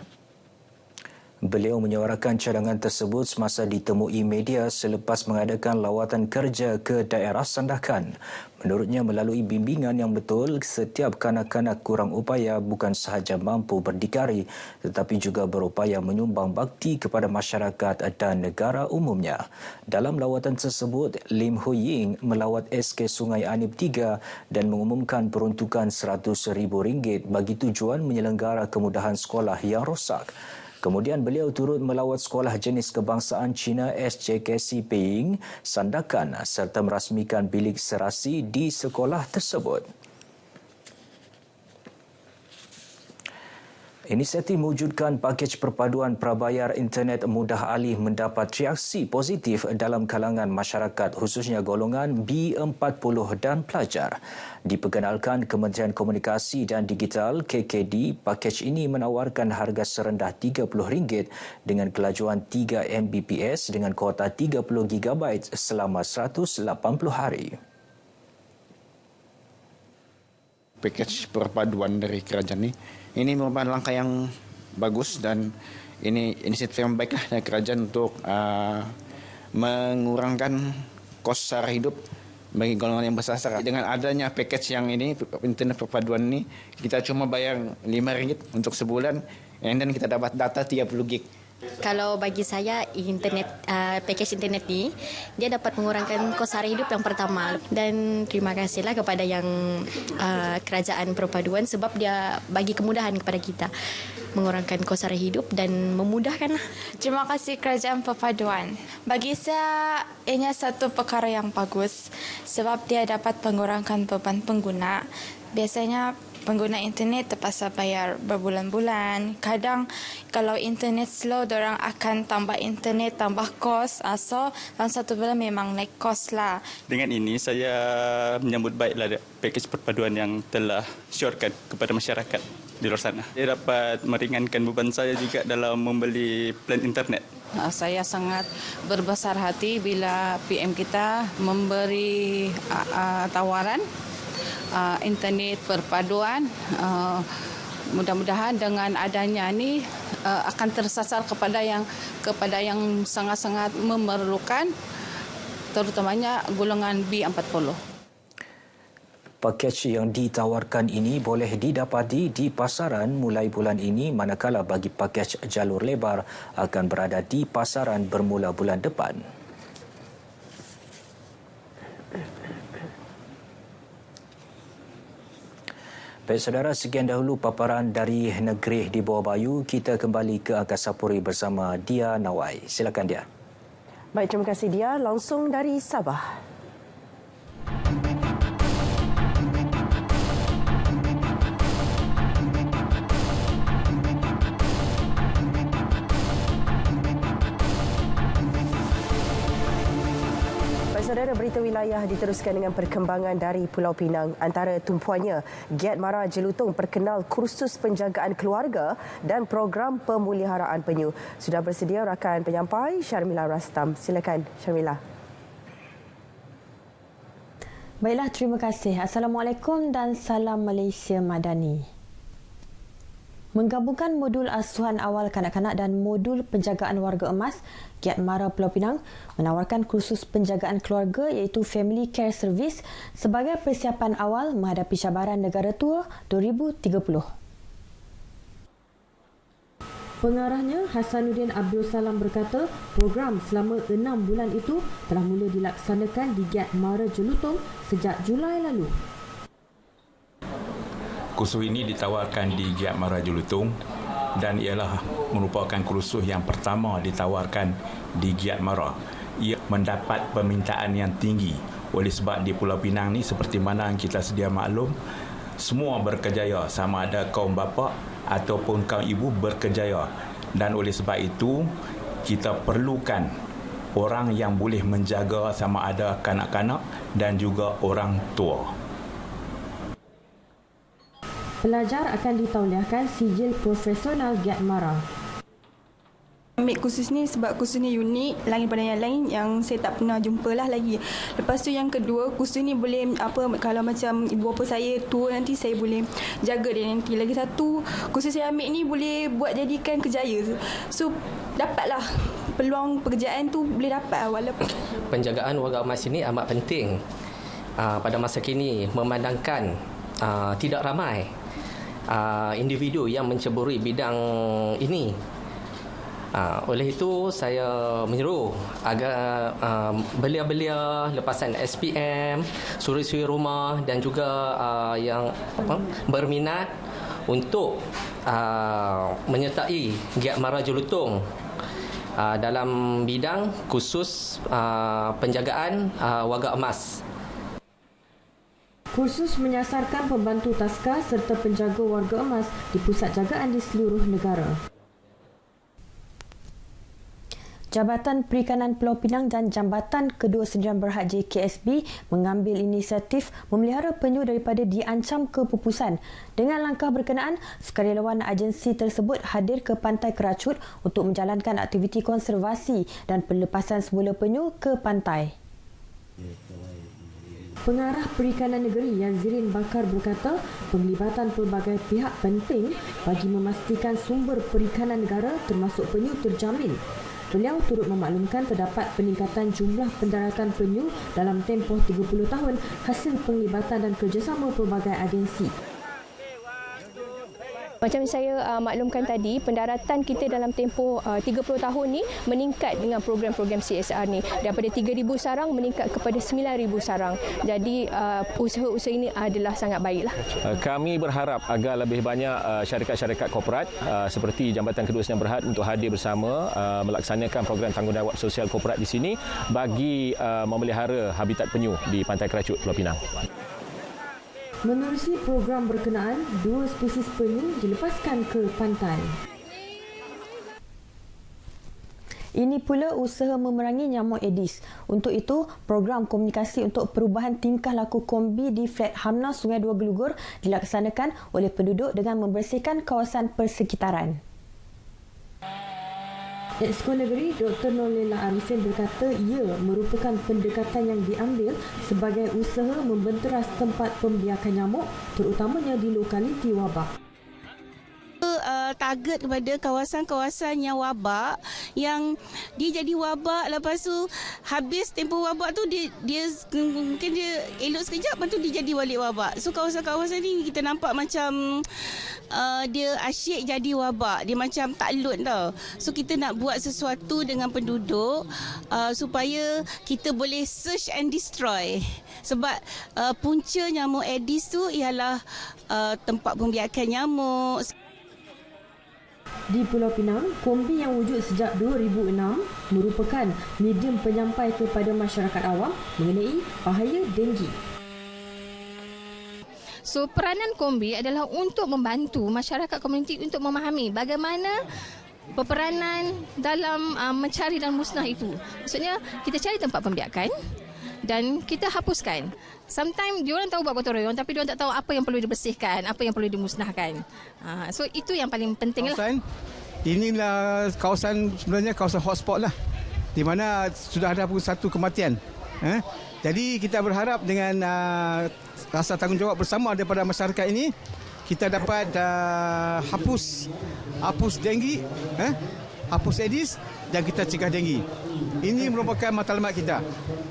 Beliau menyuarakan cadangan tersebut semasa ditemui media selepas mengadakan lawatan kerja ke daerah Sandakan. Menurutnya, melalui bimbingan yang betul, setiap kanak-kanak kurang upaya bukan sahaja mampu berdikari tetapi juga berupaya menyumbang bakti kepada masyarakat dan negara umumnya. Dalam lawatan tersebut, Lim Hui Ying melawat SK Sungai Anip 3 dan mengumumkan peruntukan RM100,000 bagi tujuan menyelenggara kemudahan sekolah yang rosak. Kemudian beliau turut melawat Sekolah Jenis Kebangsaan Cina SJKC Peiying, Sandakan serta merasmikan bilik serasi di sekolah tersebut. Inisiatif mewujudkan pakej perpaduan prabayar internet mudah alih mendapat reaksi positif dalam kalangan masyarakat khususnya golongan B40 dan pelajar. Diperkenalkan Kementerian Komunikasi dan Digital KKD, pakej ini menawarkan harga serendah RM30 dengan kelajuan 3 Mbps dengan kuota 30 GB selama 180 hari. Pakej perpaduan dari kerajaan ini merupakan langkah yang bagus dan ini inisiatif yang baiklah dari kerajaan untuk mengurangkan kos sara hidup bagi golongan yang bersasar. Dengan adanya pakej yang ini, internet perpaduan ini, kita cuma bayar RM5 untuk sebulan dan kita dapat data 30 GB. Kalau bagi saya pakej internet ni dia dapat mengurangkan kos sara hidup yang pertama, dan terima kasihlah kepada yang kerajaan perpaduan sebab dia bagi kemudahan kepada kita mengurangkan kos sara hidup dan memudahkan. Terima kasih kerajaan perpaduan. Bagi saya ini satu perkara yang bagus sebab dia dapat mengurangkan beban pengguna. Biasanya pengguna internet terpaksa bayar berbulan-bulan. Kadang kalau internet slow, diorang akan tambah internet, tambah kos. So, dalam satu bulan memang naik kos lah. Dengan ini, saya menyambut baiklah pakej perpaduan yang telah syorkan kepada masyarakat di luar sana. Dia dapat meringankan beban saya juga dalam membeli plan internet. Saya sangat berbesar hati bila PM kita memberi tawaran internet perpaduan. Mudah-mudahan dengan adanya ini akan tersasar kepada yang sangat-sangat memerlukan, terutamanya golongan B40. Pakej yang ditawarkan ini boleh didapati di pasaran mulai bulan ini, manakala bagi pakej jalur lebar akan berada di pasaran bermula bulan depan. Baik saudara, sekian dahulu paparan dari negeri di bawah bayu. Kita kembali ke Angkasa Puri bersama Dia Nawai. Silakan Dia. Baik, terima kasih Dia. Langsung dari Sabah. Saudara, berita wilayah diteruskan dengan perkembangan dari Pulau Pinang. Antara tumpuannya, Giat Mara Jelutong perkenal kursus penjagaan keluarga dan program pemuliharaan penyu. Sudah bersedia rakan penyampai Syarmila Rastam. Silakan Syarmila. Baiklah, terima kasih. Assalamualaikum dan salam Malaysia Madani. Menggabungkan modul asuhan awal kanak-kanak dan modul penjagaan warga emas, Giat Mara Pulau Pinang menawarkan kursus penjagaan keluarga iaitu Family Care Service sebagai persiapan awal menghadapi cabaran negara tua 2030. Pengarahnya Hasanuddin Abdul Salam berkata, program selama 6 bulan itu telah mula dilaksanakan di Giat Mara Jelutong sejak Julai lalu. Kursus ini ditawarkan di Giat Mara Jelutong dan ialah merupakan kursus yang pertama ditawarkan di Giat Mara. Ia mendapat permintaan yang tinggi oleh sebab di Pulau Pinang ni seperti mana kita sedia maklum, semua berkejaya, sama ada kaum bapa ataupun kaum ibu berkejaya, dan oleh sebab itu kita perlukan orang yang boleh menjaga sama ada kanak-kanak dan juga orang tua. Pelajar akan ditauliahkan sijil profesional Giat Mara. Ambil kursus ni sebab kursus ni unik, lain daripada yang lain yang saya tak pernah jumpa lah lagi. Lepas tu yang kedua, kursus ni boleh kalau macam ibu bapa saya tua nanti, saya boleh jaga dia nanti. Lagi satu, kursus saya ambil ni boleh buat jadikan kerjaya. So dapatlah peluang pekerjaan tu, boleh dapat walaupun. Penjagaan warga emas ini amat penting pada masa kini, memandangkan tidak ramai individu yang menceburi bidang ini. Oleh itu saya menyeru agar belia-belia lepasan SPM, suri-suri rumah dan juga yang berminat untuk menyertai Giat Mara Jelutong dalam bidang khusus penjagaan warga emas. Kursus menyasarkan pembantu taska serta penjaga warga emas di pusat jagaan di seluruh negara. Jabatan Perikanan Pulau Pinang dan Jambatan Kedua Sendirian Berhad JKSB mengambil inisiatif memelihara penyu daripada diancam kepupusan. Dengan langkah berkenaan, sukarelawan agensi tersebut hadir ke Pantai Keracut untuk menjalankan aktiviti konservasi dan pelepasan semula penyu ke pantai. Pengarah Perikanan Negeri Yazrin Bakar berkata, penglibatan pelbagai pihak penting bagi memastikan sumber perikanan negara termasuk penyu terjamin. Beliau turut memaklumkan terdapat peningkatan jumlah pendaratan penyu dalam tempoh 30 tahun hasil penglibatan dan kerjasama pelbagai agensi. Macam saya maklumkan tadi, pendaratan kita dalam tempoh 30 tahun ni meningkat dengan program-program CSR ni. Daripada 3,000 sarang meningkat kepada 9,000 sarang. Jadi usaha-usaha ini adalah sangat baiklah. Kami berharap agar lebih banyak syarikat-syarikat korporat seperti Jambatan Kedua Sendirian Berhad untuk hadir bersama melaksanakan program tanggungjawab sosial korporat di sini bagi memelihara habitat penyu di Pantai Keracut, Pulau Pinang. Menerusi program berkenaan, 2 spesies penyu dilepaskan ke pantai. Ini pula usaha memerangi nyamuk Aedes. Untuk itu, program komunikasi untuk perubahan tingkah laku kombi di Flat Hamna Sungai Dua Gelugur dilaksanakan oleh penduduk dengan membersihkan kawasan persekitaran. Exco Negeri Dr. Nolela Arifin berkata ia merupakan pendekatan yang diambil sebagai usaha membenteras tempat pembiakan nyamuk terutamanya di lokaliti wabak. Target kepada kawasan-kawasan yang wabak, yang dia jadi wabak, lepas tu habis tempoh wabak tu dia mungkin dia elok sekejap, lepas tu dia jadi balik wabak. So kawasan-kawasan ni kita nampak macam dia asyik jadi wabak, dia macam taklut tau. So kita nak buat sesuatu dengan penduduk supaya kita boleh search and destroy. Sebab punca nyamuk Aedes tu ialah tempat pembiakan nyamuk. Di Pulau Pinang, kombi yang wujud sejak 2006 merupakan medium penyampai kepada masyarakat awam mengenai bahaya denggi. So peranan kombi adalah untuk membantu masyarakat komuniti untuk memahami bagaimana peperanan dalam mencari dan musnah itu. Maksudnya kita cari tempat pembiakan dan kita hapuskan. Sometimes diorang tahu buat gotong royong tapi diorang tak tahu apa yang perlu dibersihkan, apa yang perlu dimusnahkan. So itu yang paling penting lah. Inilah kawasan, sebenarnya kawasan hotspot lah, di mana sudah ada pun satu kematian. Jadi kita berharap dengan rasa tanggungjawab bersama daripada masyarakat ini, kita dapat hapus denggi, hapus Aedes dan kita cegah denggi. Ini merupakan matlamat kita.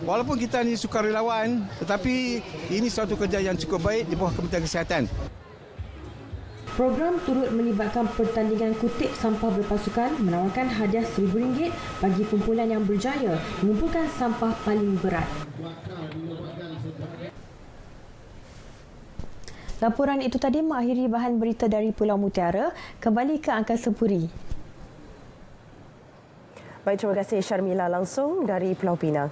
Walaupun kita ni sukarelawan, tetapi ini suatu kerja yang cukup baik di bawah Kementerian Kesihatan. Program turut melibatkan pertandingan kutip sampah berpasukan menawarkan hadiah RM1,000 bagi kumpulan yang berjaya mengumpulkan sampah paling berat. Laporan itu tadi mengakhiri bahan berita dari Pulau Mutiara. Kembali ke Angkasa Puri. Baik, terima kasih Syarmila langsung dari Pulau Pinang.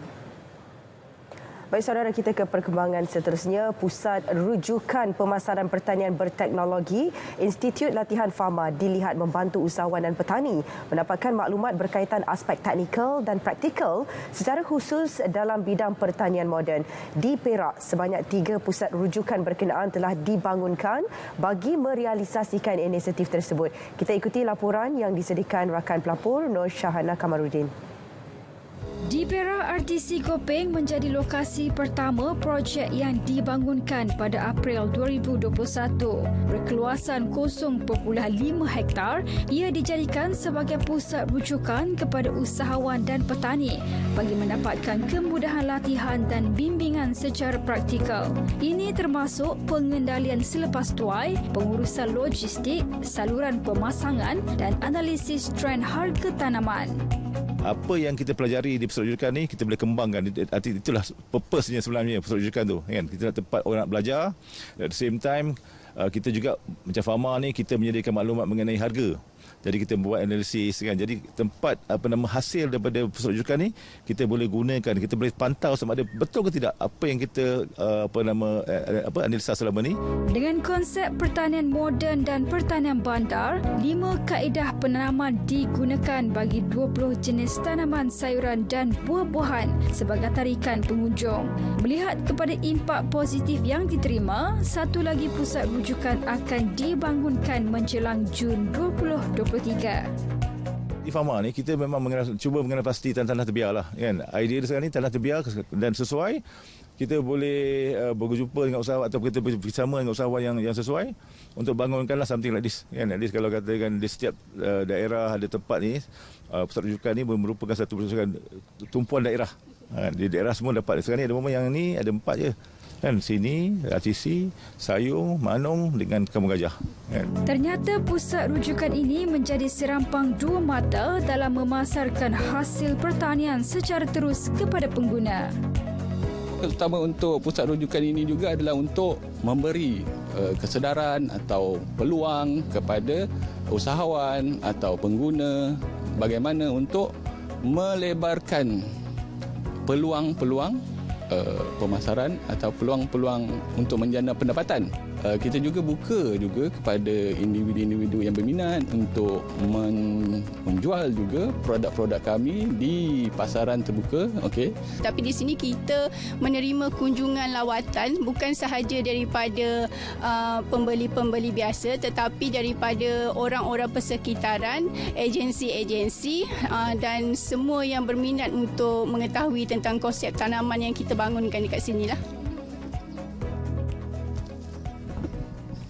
Baik saudara, kita ke perkembangan seterusnya. Pusat Rujukan Pemasaran Pertanian Berteknologi Institut Latihan Fama dilihat membantu usahawan dan petani mendapatkan maklumat berkaitan aspek teknikal dan praktikal secara khusus dalam bidang pertanian moden. Di Perak, sebanyak 3 pusat rujukan berkenaan telah dibangunkan bagi merealisasikan inisiatif tersebut. Kita ikuti laporan yang disediakan rakan pelapor Nur Syahana Kamarudin. Di Perak, RTC Kopeng menjadi lokasi pertama projek yang dibangunkan pada April 2021. Berkeluasan 0.5 hektar, ia dijadikan sebagai pusat rujukan kepada usahawan dan petani bagi mendapatkan kemudahan latihan dan bimbingan secara praktikal. Ini termasuk pengendalian selepas tuai, pengurusan logistik, saluran pemasangan dan analisis trend harga tanaman. Apa yang kita pelajari di pusat rujukan ni kita boleh kembangkan. Itulah purpose-nya sebenarnya pusat rujukan tu, kan. Kita nak tempat orang nak belajar, at the same time kita juga macam farma ni kita menyediakan maklumat mengenai harga. Jadi kita buat analisis, kan. Jadi tempat hasil daripada pusat rujukan ni kita boleh gunakan, kita boleh pantau sama ada betul ke tidak apa yang kita analisa selama ni. Dengan konsep pertanian moden dan pertanian bandar, 5 kaedah penanaman digunakan bagi 20 jenis tanaman sayuran dan buah-buahan sebagai tarikan pengunjung. Melihat kepada impak positif yang diterima, satu lagi pusat rujukan akan dibangunkan menjelang Jun 2023. Di farma ni kita memang cuba mengenal pasti tanah terbiar lah, kan. Idea sekarang ni tanah terbiar dan sesuai. Kita boleh berjumpa dengan usahawan atau kita bersama dengan usahawan yang sesuai untuk bangunkanlah something like this, kan. At least kalau katakan di setiap daerah ada tempat ni, pusat rujukan ni merupakan satu rujukan tumpuan daerah. Di daerah semua dapat. Sekarang ni ada momen yang ni ada 4 je. Kan, sini, RTC, Sayung, Manong dengan Kampung Gajah. Kan. Ternyata pusat rujukan ini menjadi serampang dua mata dalam memasarkan hasil pertanian secara terus kepada pengguna. Terutama untuk pusat rujukan ini juga adalah untuk memberi kesedaran atau peluang kepada usahawan atau pengguna bagaimana untuk melebarkan peluang-peluang pemasaran atau peluang-peluang untuk menjana pendapatan. Kita juga buka juga kepada individu-individu yang berminat untuk menjual juga produk-produk kami di pasaran terbuka. Okey. Tapi di sini kita menerima kunjungan lawatan bukan sahaja daripada pembeli-pembeli biasa tetapi daripada orang-orang persekitaran, agensi-agensi dan semua yang berminat untuk mengetahui tentang konsep tanaman yang kita bangunkan dekat sinilah.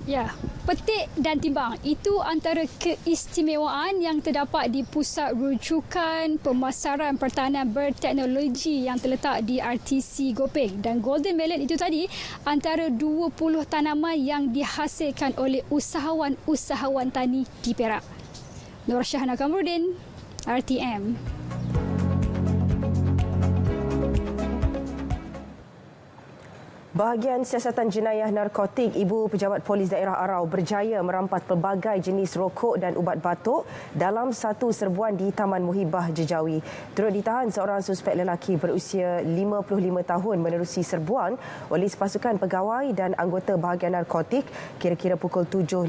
Ya, petik dan timbang itu antara keistimewaan yang terdapat di Pusat Rujukan Pemasaran Pertanian Berteknologi yang terletak di RTC Kopeng. Dan Golden Melon itu tadi antara 20 tanaman yang dihasilkan oleh usahawan-usahawan tani di Perak. Nur Syahana Kamarudin, RTM. Bahagian Siasatan Jenayah Narkotik, Ibu Pejabat Polis Daerah Arau berjaya merampas pelbagai jenis rokok dan ubat batuk dalam satu serbuan di Taman Muhibah Jejawi. Turut ditahan seorang suspek lelaki berusia 55 tahun menerusi serbuan oleh sepasukan pegawai dan anggota bahagian narkotik kira-kira pukul 7.15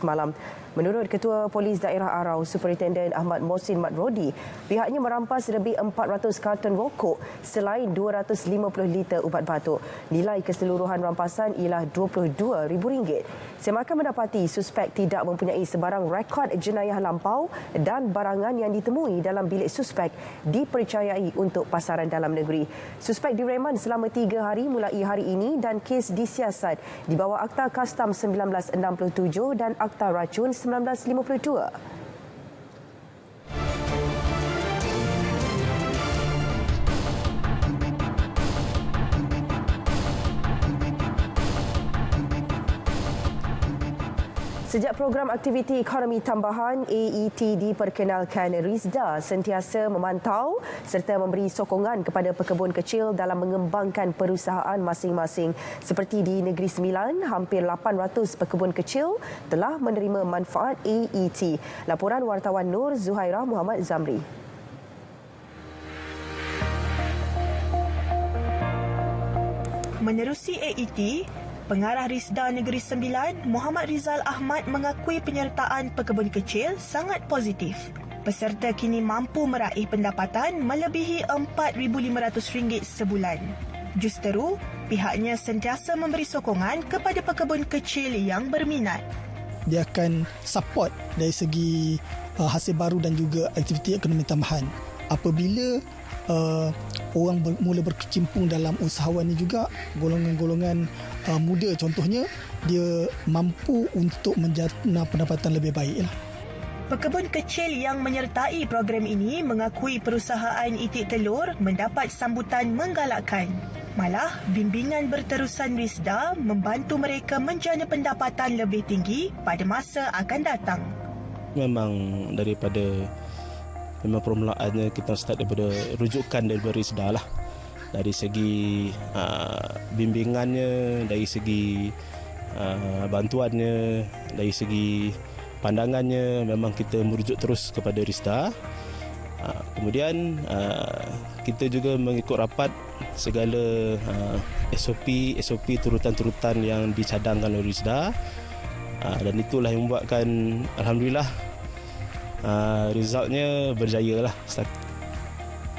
malam. Menurut Ketua Polis Daerah Arau, Superintenden Ahmad Mohsin Mat Rodi, pihaknya merampas lebih 400 karton rokok selain 250 liter ubat batuk. Nilai keseluruhan rampasan ialah RM22,000. Semakan mendapati suspek tidak mempunyai sebarang rekod jenayah lampau dan barangan yang ditemui dalam bilik suspek dipercayai untuk pasaran dalam negeri. Suspek direman selama 3 hari mulai hari ini dan kes disiasat di bawah Akta Kastam 1967 dan Akta Racun 1952. Sejak program aktiviti ekonomi tambahan AET diperkenalkan, Rizda sentiasa memantau serta memberi sokongan kepada pekebun kecil dalam mengembangkan perusahaan masing-masing. Seperti di Negeri Sembilan, hampir 800 pekebun kecil telah menerima manfaat AET. Laporan wartawan Nur Zuhairah Muhammad Zamri. Menerusi AET, Pengarah Risda Negeri Sembilan, Muhammad Rizal Ahmad mengakui penyertaan pekebun kecil sangat positif. Peserta kini mampu meraih pendapatan melebihi RM4,500 sebulan. Justeru, pihaknya sentiasa memberi sokongan kepada pekebun kecil yang berminat. Dia akan support dari segi hasil baru dan juga aktiviti ekonomi tambahan. Apabila orang mula berkecimpung dalam usahawan ini juga, golongan-golongan muda contohnya, dia mampu untuk menjana pendapatan lebih baik. Pekebun kecil yang menyertai program ini mengakui perusahaan itik telur mendapat sambutan menggalakkan. Malah, bimbingan berterusan Risda membantu mereka menjana pendapatan lebih tinggi pada masa akan datang. Memang permulaannya kita start daripada rujukan daripada Risda lah. Dari segi bimbingannya, dari segi bantuannya, dari segi pandangannya, memang kita merujuk terus kepada Risda. Kemudian kita juga mengikut rapat segala SOP turutan-turutan yang dicadangkan oleh Risda, dan itulah yang membuatkan alhamdulillah resultnya berjaya lah.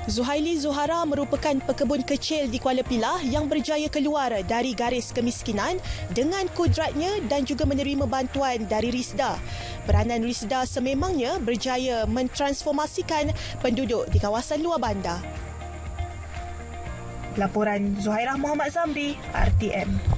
Zuhaili Zuhara merupakan pekebun kecil di Kuala Pilah yang berjaya keluar dari garis kemiskinan dengan kudratnya dan juga menerima bantuan dari Risda. Peranan Risda sememangnya berjaya mentransformasikan penduduk di kawasan luar bandar. Laporan Zuhairah Muhammad Zamri, RTM.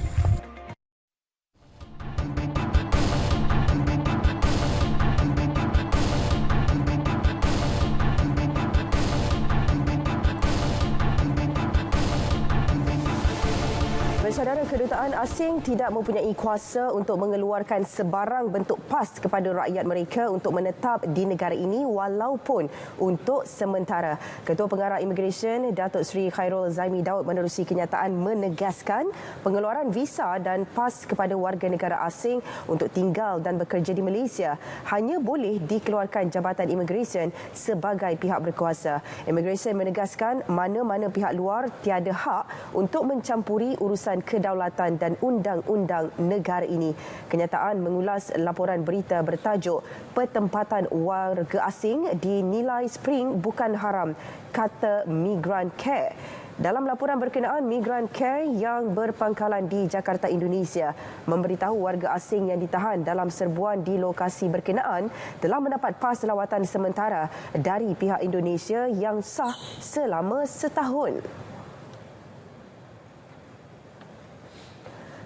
Saudara, kedutaan asing tidak mempunyai kuasa untuk mengeluarkan sebarang bentuk PAS kepada rakyat mereka untuk menetap di negara ini walaupun untuk sementara. Ketua Pengarah Immigration Datuk Seri Khairul Zaimi Daud menerusi kenyataan menegaskan pengeluaran visa dan PAS kepada warga negara asing untuk tinggal dan bekerja di Malaysia hanya boleh dikeluarkan Jabatan Immigration sebagai pihak berkuasa. Immigration menegaskan mana-mana pihak luar tiada hak untuk mencampuri urusan kedaulatan dan undang-undang negara ini. Kenyataan mengulas laporan berita bertajuk Petempatan Warga Asing dinilai Spring bukan haram, kata Migrant Care. Dalam laporan berkenaan, Migrant Care yang berpangkalan di Jakarta, Indonesia memberitahu warga asing yang ditahan dalam serbuan di lokasi berkenaan telah mendapat PAS lawatan sementara dari pihak Indonesia yang sah selama setahun.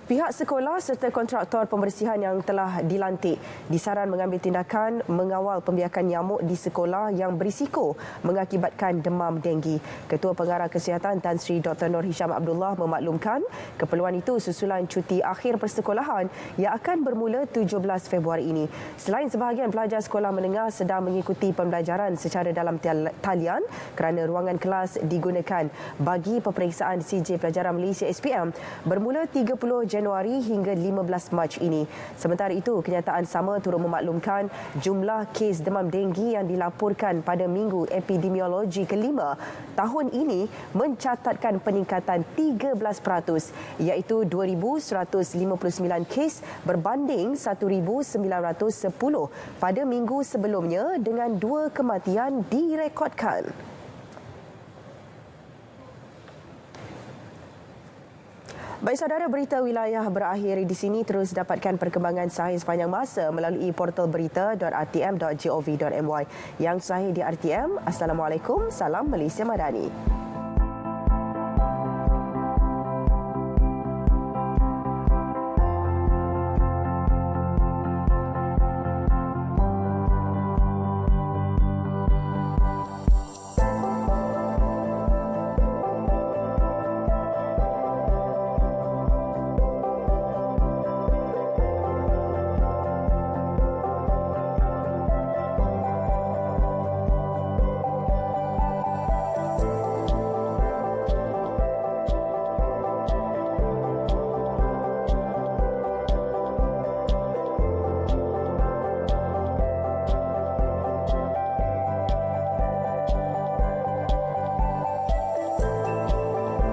Pihak sekolah serta kontraktor pembersihan yang telah dilantik disaran mengambil tindakan mengawal pembiakan nyamuk di sekolah yang berisiko mengakibatkan demam denggi. Ketua Pengarah Kesihatan Tan Sri Dr. Nur Hisham Abdullah memaklumkan keperluan itu susulan cuti akhir persekolahan yang akan bermula 17 Februari ini. Selain sebahagian pelajar sekolah menengah sedang mengikuti pembelajaran secara dalam talian kerana ruangan kelas digunakan bagi peperiksaan CJ Pelajaran Malaysia SPM bermula 30 Januari hingga 15 Mac ini. Sementara itu, kenyataan sama turut memaklumkan jumlah kes demam denggi yang dilaporkan pada minggu epidemiologi kelima tahun ini mencatatkan peningkatan 13%, iaitu 2,159 kes berbanding 1,910 pada minggu sebelumnya dengan 2 kematian direkodkan. Baik saudara, berita wilayah berakhir di sini. Terus dapatkan perkembangan sahih sepanjang masa melalui portal berita.rtm.gov.my. Yang sahih di RTM. Assalamualaikum, salam Malaysia Madani.